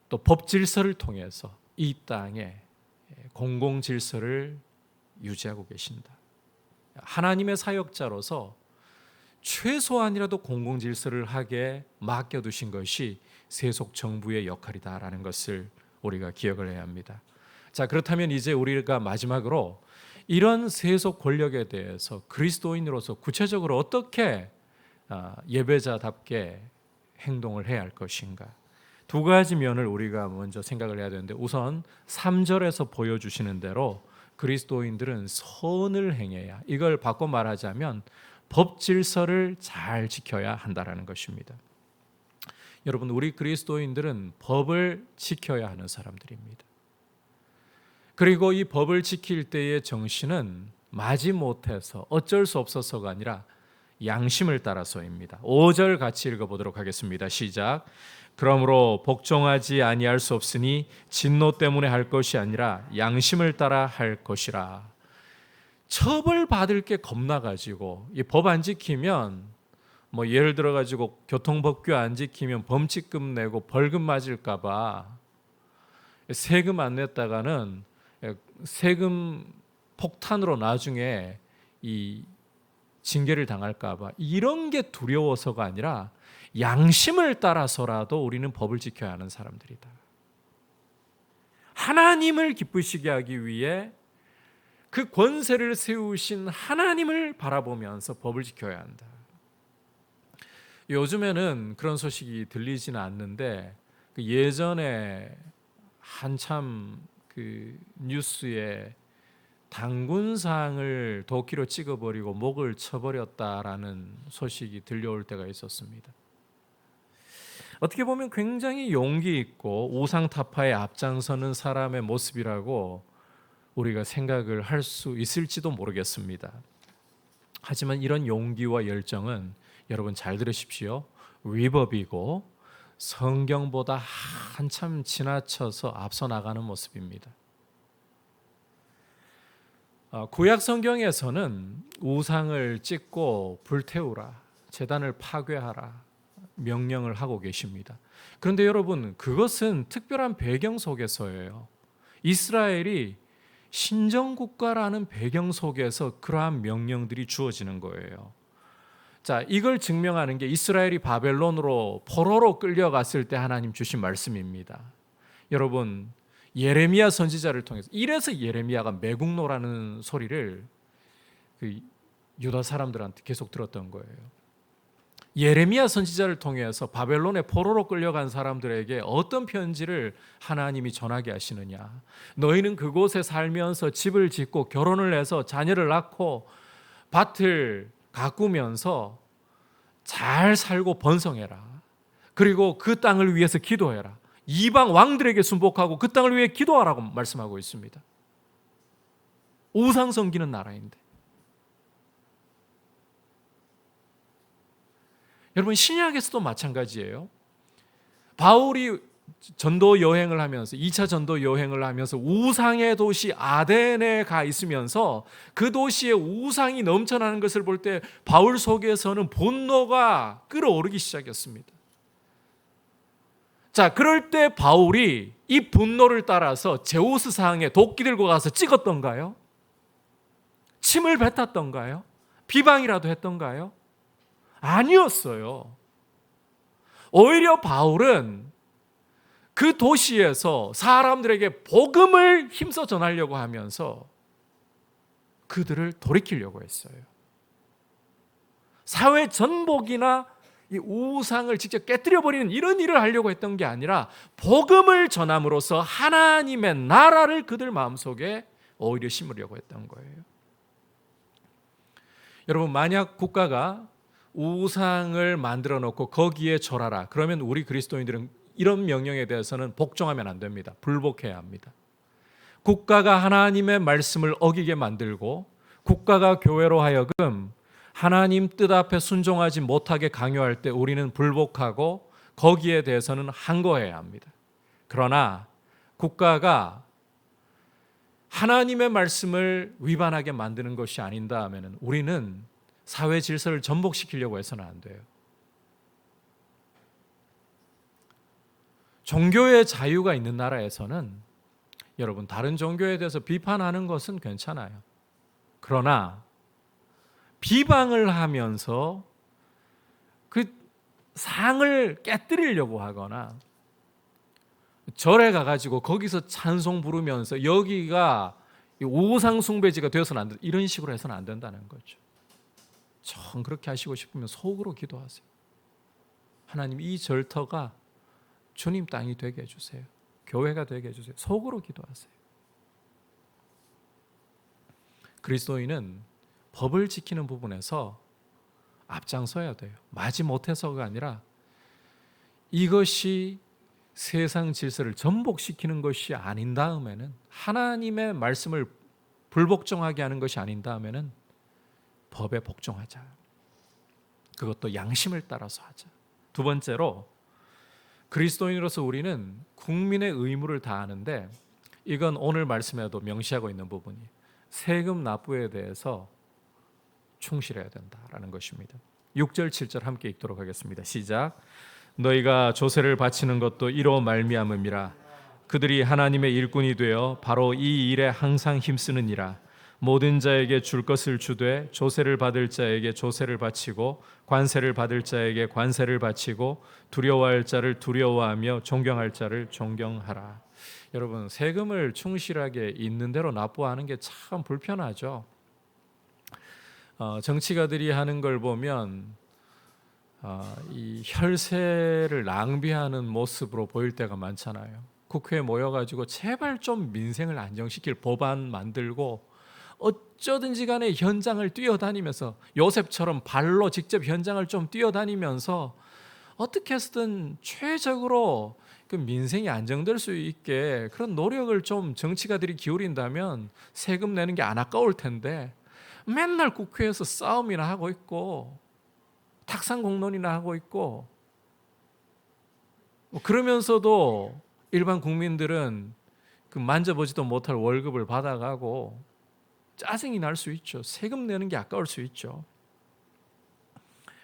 또 법 질서를 통해서 이 땅에 공공 질서를 유지하고 계신다. 하나님의 사역자로서 최소한이라도 공공 질서를 하게 맡겨두신 것이 세속 정부의 역할이다라는 것을 우리가 기억을 해야 합니다. 자, 그렇다면 이제 우리가 마지막으로 이런 세속 권력에 대해서 그리스도인으로서 구체적으로 어떻게 예배자답게 행동을 해야 할 것인가? 두 가지 면을 우리가 먼저 생각을 해야 되는데, 우선 3절에서 보여주시는 대로 그리스도인들은 선을 행해야, 이걸 바꿔 말하자면 법 질서를 잘 지켜야 한다라는 것입니다. 여러분, 우리 그리스도인들은 법을 지켜야 하는 사람들입니다. 그리고 이 법을 지킬 때의 정신은 마지못해서 어쩔 수 없어서가 아니라 양심을 따라서입니다. 5절 같이 읽어보도록 하겠습니다. 시작. 그러므로 복종하지 아니할 수 없으니 진노 때문에 할 것이 아니라 양심을 따라 할 것이라. 처벌받을 게 겁나가지고 이 법 안 지키면, 뭐 예를 들어가지고 교통법규 안 지키면 범칙금 내고 벌금 맞을까봐 세금 안 냈다가는 세금 폭탄으로 나중에 이 징계를 당할까봐, 이런 게 두려워서가 아니라 양심을 따라서라도 우리는 법을 지켜야 하는 사람들이다. 하나님을 기쁘시게 하기 위해 그 권세를 세우신 하나님을 바라보면서 법을 지켜야 한다. 요즘에는 그런 소식이 들리지는 않는데, 예전에 한참 그 뉴스에 당군상을 도끼로 찍어버리고 목을 쳐버렸다라는 소식이 들려올 때가 있었습니다. 어떻게 보면 굉장히 용기 있고 우상타파에 앞장서는 사람의 모습이라고 우리가 생각을 할 수 있을지도 모르겠습니다. 하지만 이런 용기와 열정은, 여러분 잘 들으십시오, 위법이고 성경보다 한참 지나쳐서 앞서 나가는 모습입니다. 구약 성경에서는 우상을 찍고 불태우라, 제단을 파괴하라 명령을 하고 계십니다. 그런데 여러분, 그것은 특별한 배경 속에서예요. 이스라엘이 신정국가라는 배경 속에서 그러한 명령들이 주어지는 거예요. 자, 이걸 증명하는 게 이스라엘이 바벨론으로 포로로 끌려갔을 때 하나님 주신 말씀입니다. 여러분, 예레미야 선지자를 통해서, 이래서 예레미야가 매국노라는 소리를 그 유다 사람들한테 계속 들었던 거예요. 예레미야 선지자를 통해서 바벨론의 포로로 끌려간 사람들에게 어떤 편지를 하나님이 전하게 하시느냐. 너희는 그곳에 살면서 집을 짓고 결혼을 해서 자녀를 낳고 밭을 가꾸면서 잘 살고 번성해라. 그리고 그 땅을 위해서 기도해라. 이방 왕들에게 순복하고 그 땅을 위해 기도하라고 말씀하고 있습니다. 우상 섬기는 나라인데. 여러분, 신약에서도 마찬가지예요. 바울이 전도 여행을 하면서, 2차 전도 여행을 하면서 우상의 도시 아덴에 가 있으면서 그 도시에 우상이 넘쳐나는 것을 볼 때 바울 속에서는 분노가 끓어오르기 시작했습니다. 자, 그럴 때 바울이 이 분노를 따라서 제우스 상에 도끼 들고 가서 찍었던가요? 침을 뱉었던가요? 비방이라도 했던가요? 아니었어요. 오히려 바울은 그 도시에서 사람들에게 복음을 힘써 전하려고 하면서 그들을 돌이키려고 했어요. 사회 전복이나 이 우상을 직접 깨뜨려버리는 이런 일을 하려고 했던 게 아니라 복음을 전함으로써 하나님의 나라를 그들 마음속에 오히려 심으려고 했던 거예요. 여러분, 만약 국가가 우상을 만들어 놓고 거기에 절하라, 그러면 우리 그리스도인들은 이런 명령에 대해서는 복종하면 안 됩니다. 불복해야 합니다. 국가가 하나님의 말씀을 어기게 만들고 국가가 교회로 하여금 하나님 뜻 앞에 순종하지 못하게 강요할 때 우리는 불복하고 거기에 대해서는 항거해야 합니다. 그러나 국가가 하나님의 말씀을 위반하게 만드는 것이 아닌다 하면 우리는 사회 질서를 전복시키려고 해서는 안 돼요. 종교의 자유가 있는 나라에서는 여러분, 다른 종교에 대해서 비판하는 것은 괜찮아요. 그러나 비방을 하면서 그 상을 깨뜨리려고 하거나 절에 가가지고 거기서 찬송 부르면서 여기가 우상 숭배지가 되어서는 안 된다, 이런 식으로 해서는 안 된다는 거죠. 전 그렇게 하시고 싶으면 속으로 기도하세요. 하나님, 이 절터가 주님 땅이 되게 해주세요. 교회가 되게 해주세요. 속으로 기도하세요. 그리스도인은 법을 지키는 부분에서 앞장서야 돼요. 마지 못해서가 아니라 이것이 세상 질서를 전복시키는 것이 아닌 다음에는, 하나님의 말씀을 불복종하게 하는 것이 아닌 다음에는 법에 복종하자. 그것도 양심을 따라서 하자. 두 번째로, 그리스도인으로서 우리는 국민의 의무를 다하는데, 이건 오늘 말씀에도 명시하고 있는 부분이에요. 세금 납부에 대해서 충실해야 된다라는 것입니다. 6절 7절 함께 읽도록 하겠습니다. 시작. 너희가 조세를 바치는 것도 이로 말미암음이라. 그들이 하나님의 일꾼이 되어 바로 이 일에 항상 힘쓰느니라. 모든 자에게 줄 것을 주되 조세를 받을 자에게 조세를 바치고 관세를 받을 자에게 관세를 바치고 두려워할 자를 두려워하며 존경할 자를 존경하라. 여러분, 세금을 충실하게 있는 대로 납부하는 게 참 불편하죠. 정치가들이 하는 걸 보면 이 혈세를 낭비하는 모습으로 보일 때가 많잖아요. 국회에 모여가지고 제발 좀 민생을 안정시킬 법안 만들고 어쩌든지 간에 현장을 뛰어다니면서, 요셉처럼 발로 직접 현장을 좀 뛰어다니면서 어떻게 해서든 최적으로 그 민생이 안정될 수 있게 그런 노력을 좀 정치가들이 기울인다면 세금 내는 게 안 아까울 텐데, 맨날 국회에서 싸움이나 하고 있고 탁상 공론이나 하고 있고, 그러면서도 일반 국민들은 그 만져보지도 못할 월급을 받아가고 짜증이 날 수 있죠. 세금 내는 게 아까울 수 있죠.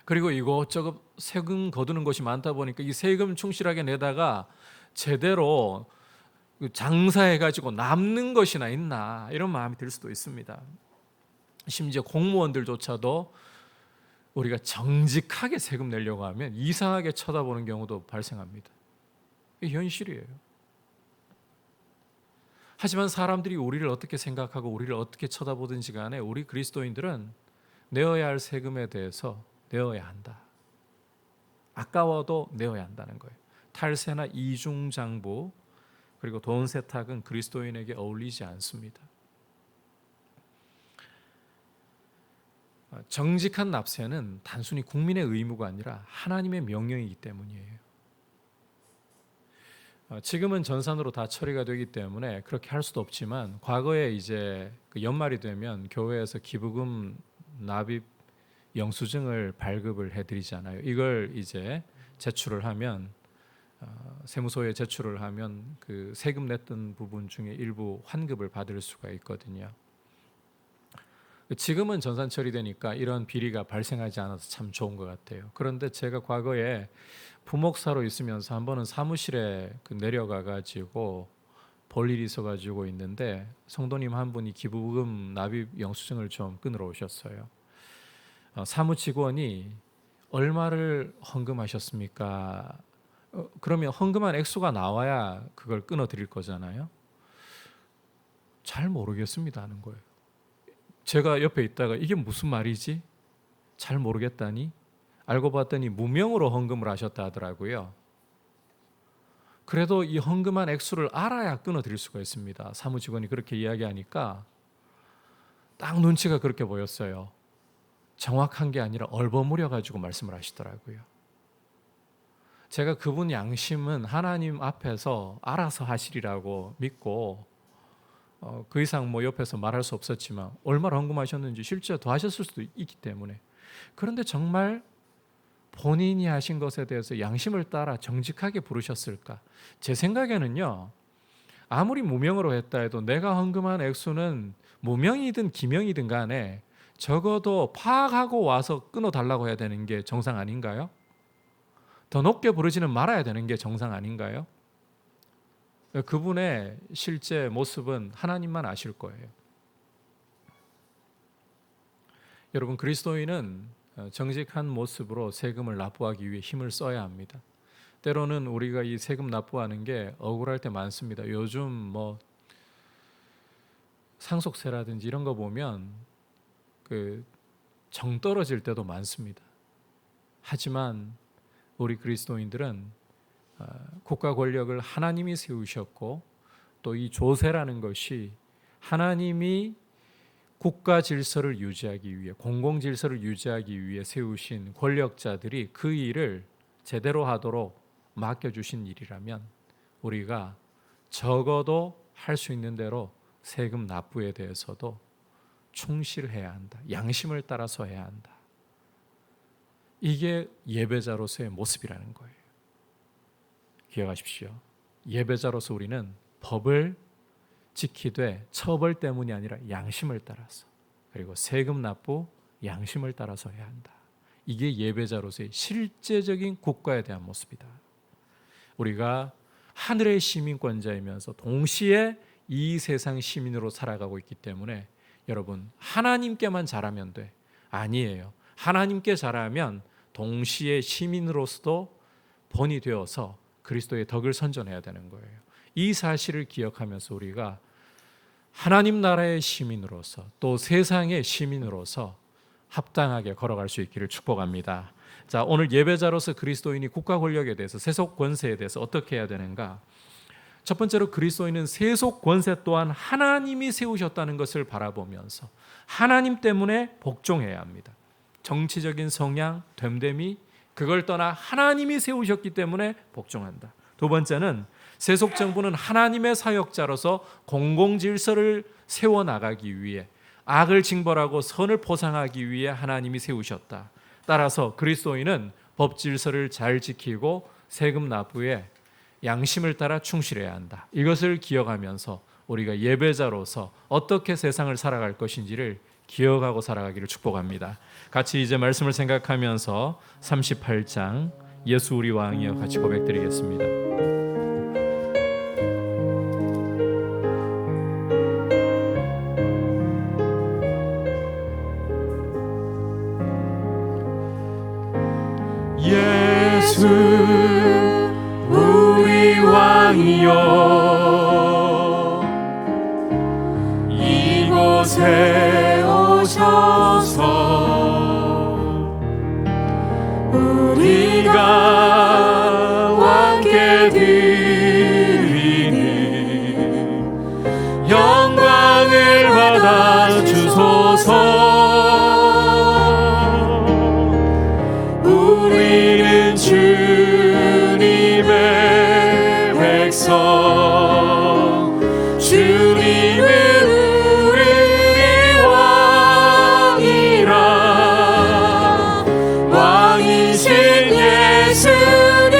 그리고 이것저것 세금 거두는 것이 많다 보니까 이 세금 충실하게 내다가 제대로 장사해가지고 남는 것이나 있나, 이런 마음이 들 수도 있습니다. 심지어 공무원들조차도 우리가 정직하게 세금 내려고 하면 이상하게 쳐다보는 경우도 발생합니다. 이게 현실이에요. 하지만 사람들이 우리를 어떻게 생각하고 우리를 어떻게 쳐다보든지 간에 우리 그리스도인들은 내어야 할 세금에 대해서 내어야 한다. 아까워도 내어야 한다는 거예요. 탈세나 이중장부 그리고 돈 세탁은 그리스도인에게 어울리지 않습니다. 정직한 납세는 단순히 국민의 의무가 아니라 하나님의 명령이기 때문이에요. 지금은 전산으로 다 처리가 되기 때문에 그렇게 할 수도 없지만, 과거에 이제 그 연말이 되면 교회에서 기부금 납입 영수증을 발급을 해드리잖아요. 이걸 이제 제출을 하면, 세무서에 제출을 하면 그 세금 냈던 부분 중에 일부 환급을 받을 수가 있거든요. 지금은 전산 처리되니까 이런 비리가 발생하지 않아서 참 좋은 것 같아요. 그런데 제가 과거에 부목사로 있으면서 한 번은 사무실에 내려가 가지고 볼 일이 있어 가지고 있는데 성도님 한 분이 기부금 납입 영수증을 좀 끊으러 오셨어요. 사무 직원이 얼마를 헌금하셨습니까? 그러면 헌금한 액수가 나와야 그걸 끊어 드릴 거잖아요. 잘 모르겠습니다 하는 거예요. 제가 옆에 있다가 이게 무슨 말이지? 잘 모르겠다니? 알고 봤더니 무명으로 헌금을 하셨다 하더라고요. 그래도 이 헌금한 액수를 알아야 끊어 드릴 수가 있습니다. 사무직원이 그렇게 이야기하니까 딱 눈치가 그렇게 보였어요. 정확한 게 아니라 얼버무려 가지고 말씀을 하시더라고요. 제가 그분 양심은 하나님 앞에서 알아서 하시리라고 믿고 그 이상 옆에서 말할 수 없었지만 얼마나 헌금하셨는지 실제 더 하셨을 수도 있기 때문에. 그런데 정말 본인이 하신 것에 대해서 양심을 따라 정직하게 부르셨을까? 제 생각에는요, 아무리 무명으로 했다 해도 내가 헌금한 액수는 무명이든 기명이든 간에 적어도 파악하고 와서 끊어달라고 해야 되는 게 정상 아닌가요? 더 높게 부르지는 말아야 되는 게 정상 아닌가요? 그분의 실제 모습은 하나님만 아실 거예요. 여러분, 그리스도인은 정직한 모습으로 세금을 납부하기 위해 힘을 써야 합니다. 때로는 우리가 이 세금 납부하는 게 억울할 때 많습니다. 요즘 상속세라든지 이런 거 보면 정 떨어질 때도 많습니다. 하지만 우리 그리스도인들은 국가 권력을 하나님이 세우셨고 또 이 조세라는 것이 하나님이 국가 질서를 유지하기 위해, 공공 질서를 유지하기 위해 세우신 권력자들이 그 일을 제대로 하도록 맡겨주신 일이라면 우리가 적어도 할 수 있는 대로 세금 납부에 대해서도 충실해야 한다. 양심을 따라서 해야 한다. 이게 예배자로서의 모습이라는 거예요. 기억하십시오. 예배자로서 우리는 법을 지키되 처벌 때문이 아니라 양심을 따라서, 그리고 세금 납부 양심을 따라서 해야 한다. 이게 예배자로서의 실제적인 국가에 대한 모습이다. 우리가 하늘의 시민권자이면서 동시에 이 세상 시민으로 살아가고 있기 때문에 여러분, 하나님께만 잘하면 돼. 아니에요. 하나님께 잘하면 동시에 시민으로서도 본이 되어서 그리스도의 덕을 선전해야 되는 거예요. 이 사실을 기억하면서 우리가 하나님 나라의 시민으로서 또 세상의 시민으로서 합당하게 걸어갈 수 있기를 축복합니다. 자, 오늘 예배자로서 그리스도인이 국가 권력에 대해서, 세속 권세에 대해서 어떻게 해야 되는가? 첫 번째로 그리스도인은 세속 권세 또한 하나님이 세우셨다는 것을 바라보면서 하나님 때문에 복종해야 합니다. 정치적인 성향, 됨됨이, 그걸 떠나 하나님이 세우셨기 때문에 복종한다. 두 번째는 세속 정부는 하나님의 사역자로서 공공 질서를 세워나가기 위해, 악을 징벌하고 선을 포상하기 위해 하나님이 세우셨다. 따라서 그리스도인은 법 질서를 잘 지키고 세금 납부에 양심을 따라 충실해야 한다. 이것을 기억하면서 우리가 예배자로서 어떻게 세상을 살아갈 것인지를 기억하고 살아가기를 축복합니다. 같이 이제 말씀을 생각하면서 38장 예수 우리 왕이여 같이 고백드리겠습니다. 예수 우리 왕이여 이곳에 오셔서 우리가 왕께 드리는 영광을 받아 주소서. 우리는 주님의 백성, 주님은 우리 왕이라. 왕이신 예수님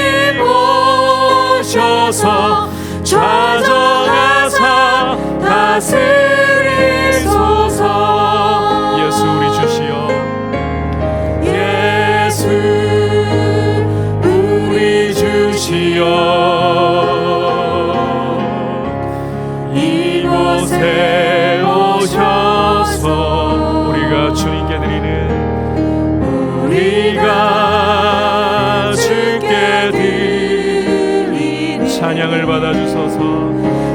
오셔서 좌정하사 다스리소서. 이곳에 오셔서 우리가 주님께 드리는 우리가 주께 드리는 찬양을 받아주소서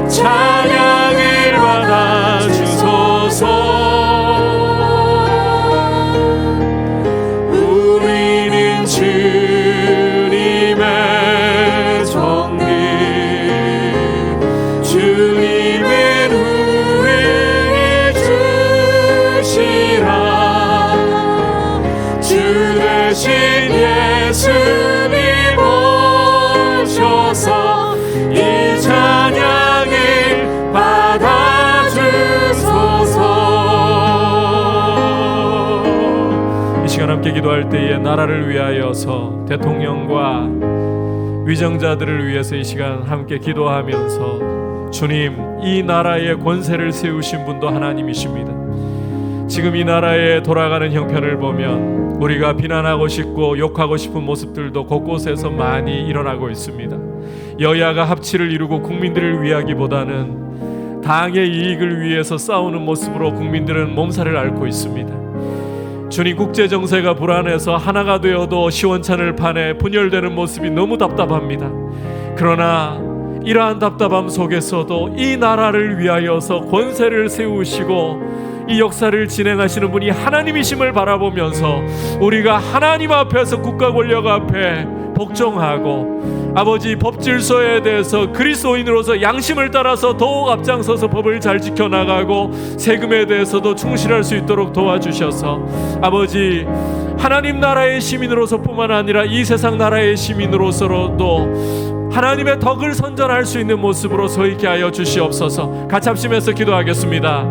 찬양을 받아주소서 우리는 주님의 종들 주님은 우리를 주시라 주 대신 예수님 오셔서 이 찬양을 받아주소서. 이 시간 함께 기도할 때에 나라를 위하여서 대통령과 위정자들을 위해서 이 시간 함께 기도하면서 주님, 이 나라의 권세를 세우신 분도 하나님이십니다. 지금 이 나라에 돌아가는 형편을 보면 우리가 비난하고 싶고 욕하고 싶은 모습들도 곳곳에서 많이 일어나고 있습니다. 여야가 합치를 이루고 국민들을 위하기보다는 당의 이익을 위해서 싸우는 모습으로 국민들은 몸살을 앓고 있습니다. 주님, 국제정세가 불안해서 하나가 되어도 시원찮을 판에 분열되는 모습이 너무 답답합니다. 그러나 이러한 답답함 속에서도 이 나라를 위하여서 권세를 세우시고 이 역사를 진행하시는 분이 하나님이심을 바라보면서 우리가 하나님 앞에서 국가 권력 앞에 복종하고 아버지 법 질서에 대해서 그리스도인으로서 양심을 따라서 더욱 앞장서서 법을 잘 지켜나가고 세금에 대해서도 충실할 수 있도록 도와주셔서 아버지 하나님 나라의 시민으로서 뿐만 아니라 이 세상 나라의 시민으로서도 하나님의 덕을 선전할 수 있는 모습으로 서 있게 하여 주시옵소서. 같이 합심해서 기도하겠습니다.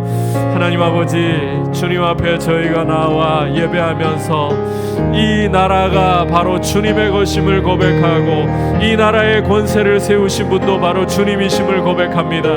하나님 아버지, 주님 앞에 저희가 나와 예배하면서 이 나라가 바로 주님의 것임을 고백하고 이 나라의 권세를 세우신 분도 바로 주님이심을 고백합니다.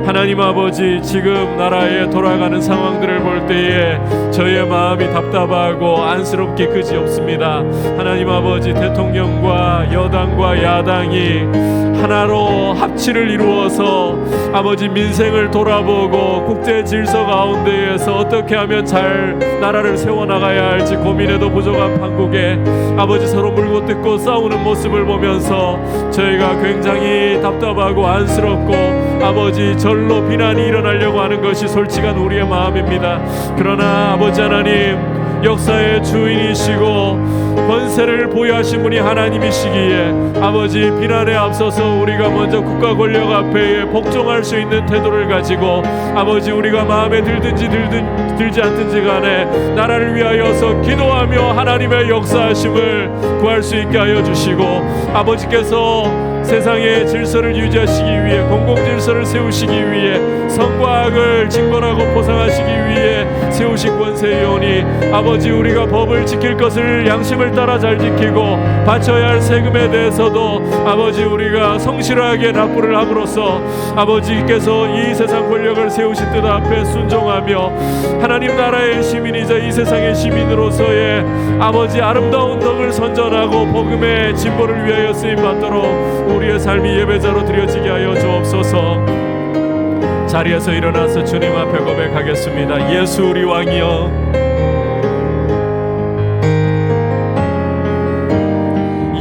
하나님 아버지, 지금 나라에 돌아가는 상황들을 볼 때에 저희의 마음이 답답하고 안쓰럽기 그지없습니다. 하나님 아버지, 대통령과 여당과 야당이 하나로 합치를 이루어서 아버지 민생을 돌아보고 국제 질서 가운데에서 어떻게 하면 잘 나라를 세워나가야 할지 고민해도 부족한 판국에 아버지 서로 물고 뜯고 싸우는 모습을 보면서 저희가 굉장히 답답하고 안쓰럽고 아버지 절로 비난이 일어나려고 하는 것이 솔직한 우리의 마음입니다. 그러나 아버지 하나님, 역사의 주인이시고 권세를 보유하신 분이 하나님이시기에 아버지 비난에 앞서서 우리가 먼저 국가 권력 앞에 복종할 수 있는 태도를 가지고 아버지 우리가 마음에 들든지 들지 않든지 간에 나라를 위하여서 기도하며 하나님의 역사하심을 구할 수 있게 하여 주시고 아버지께서 세상의 질서를 유지하시기 위해 공공질서를 세우시기 위해 선과 악을 징벌하고 보상하시기 위해 세우신 권세이오니 아버지 우리가 법을 지킬 것을 양심을 따라 잘 지키고 바쳐야 할 세금에 대해서도 아버지 우리가 성실하게 납부를 함으로써 아버지께서 이 세상 권력을 세우신 뜻 앞에 순종하며 하나님 나라의 시민이자 이 세상의 시민으로서의 아버지 아름다운 덕을 선전하고 복음의 진보를 위하여 쓰임받도록 우리의 삶이 예배자로 드려지게 하여 주옵소서. 자리에서 일어나서 주님 앞에 고백하겠습니다. 예수 우리 왕이여,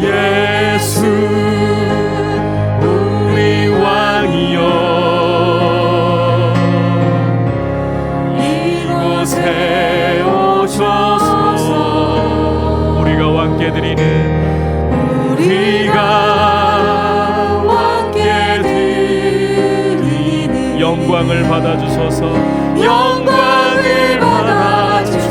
예수 우리 왕이여, 이곳에 오셔서 우리가 왕께 드리는 영광을 받아주소서. 영광을 받아주소서.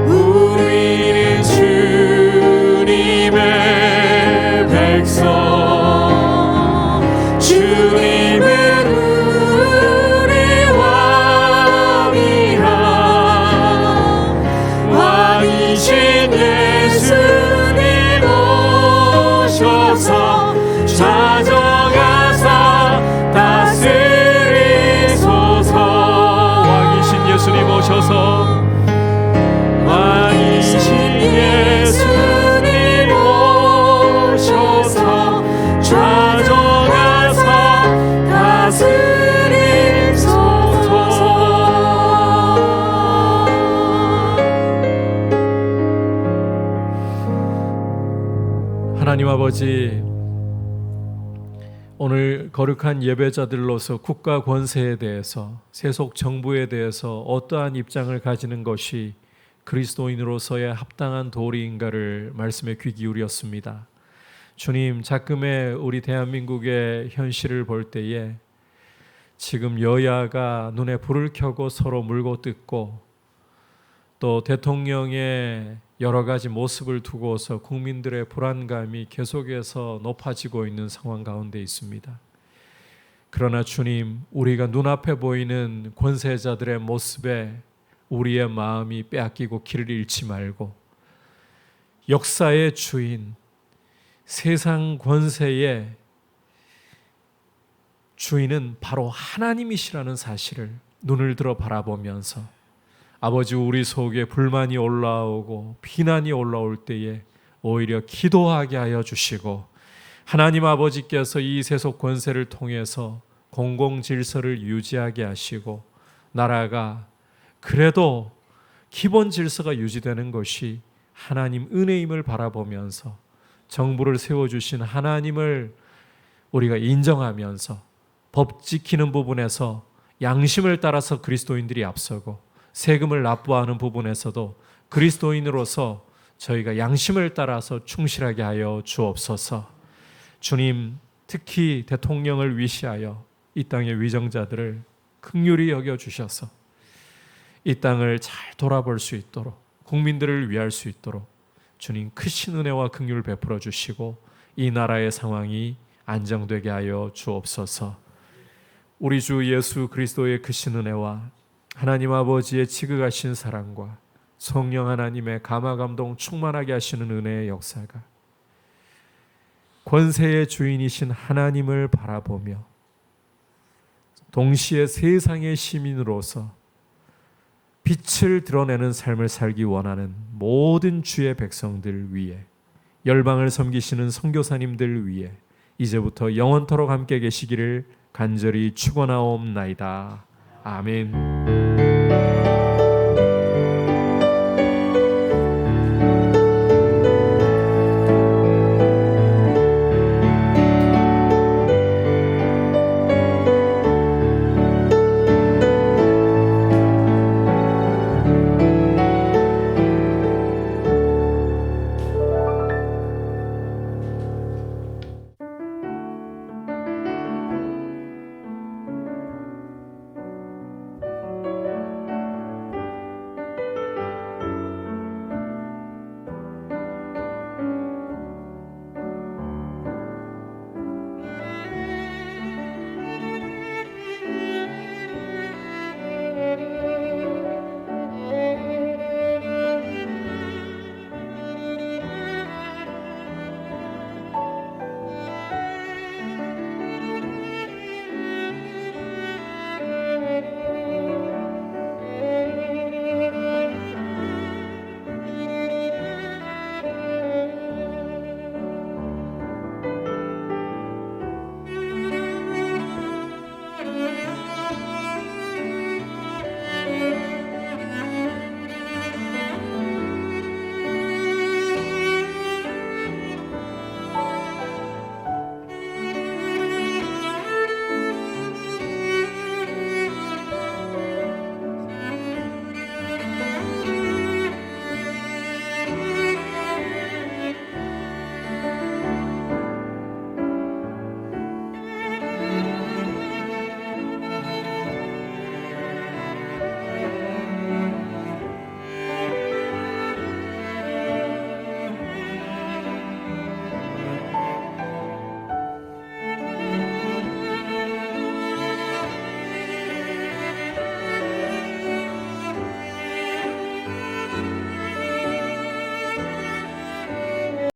우리는 주님의 백성, 주님은 우리 왕이라. 왕이신 예수님 오셔서 찾아가사 다스리소서. 왕이신 예수님 오셔서, 왕이신 예수님 하나님 아버지, 오늘 거룩한 예배자들로서 국가 권세에 대해서, 세속 정부에 대해서 어떠한 입장을 가지는 것이 그리스도인으로서의 합당한 도리인가를 말씀에 귀 기울였습니다. 주님, 작금의 우리 대한민국의 현실을 볼 때에 지금 여야가 눈에 불을 켜고 서로 물고 뜯고, 또 대통령의 여러 가지 모습을 두고서 국민들의 불안감이 계속해서 높아지고 있는 상황 가운데 있습니다. 그러나 주님, 우리가 눈앞에 보이는 권세자들의 모습에 우리의 마음이 빼앗기고 길을 잃지 말고, 역사의 주인, 세상 권세의 주인은 바로 하나님이시라는 사실을 눈을 들어 바라보면서, 아버지, 우리 속에 불만이 올라오고 비난이 올라올 때에 오히려 기도하게 하여 주시고, 하나님 아버지께서 이 세속 권세를 통해서 공공 질서를 유지하게 하시고, 나라가 그래도 기본 질서가 유지되는 것이 하나님 은혜임을 바라보면서 정부를 세워주신 하나님을 우리가 인정하면서 법 지키는 부분에서 양심을 따라서 그리스도인들이 앞서고, 세금을 납부하는 부분에서도 그리스도인으로서 저희가 양심을 따라서 충실하게 하여 주옵소서. 주님, 특히 대통령을 위시하여 이 땅의 위정자들을 긍휼히 여겨주셔서 이 땅을 잘 돌아볼 수 있도록, 국민들을 위할 수 있도록 주님 크신 은혜와 긍휼을 베풀어 주시고, 이 나라의 상황이 안정되게 하여 주옵소서. 우리 주 예수 그리스도의 크신 은혜와 하나님 아버지의 지극하신 사랑과 성령 하나님의 감화감동 충만하게 하시는 은혜의 역사가 권세의 주인이신 하나님을 바라보며 동시에 세상의 시민으로서 빛을 드러내는 삶을 살기 원하는 모든 주의 백성들 위해, 열방을 섬기시는 선교사님들 위해 이제부터 영원토록 함께 계시기를 간절히 축원하옵나이다. 아멘.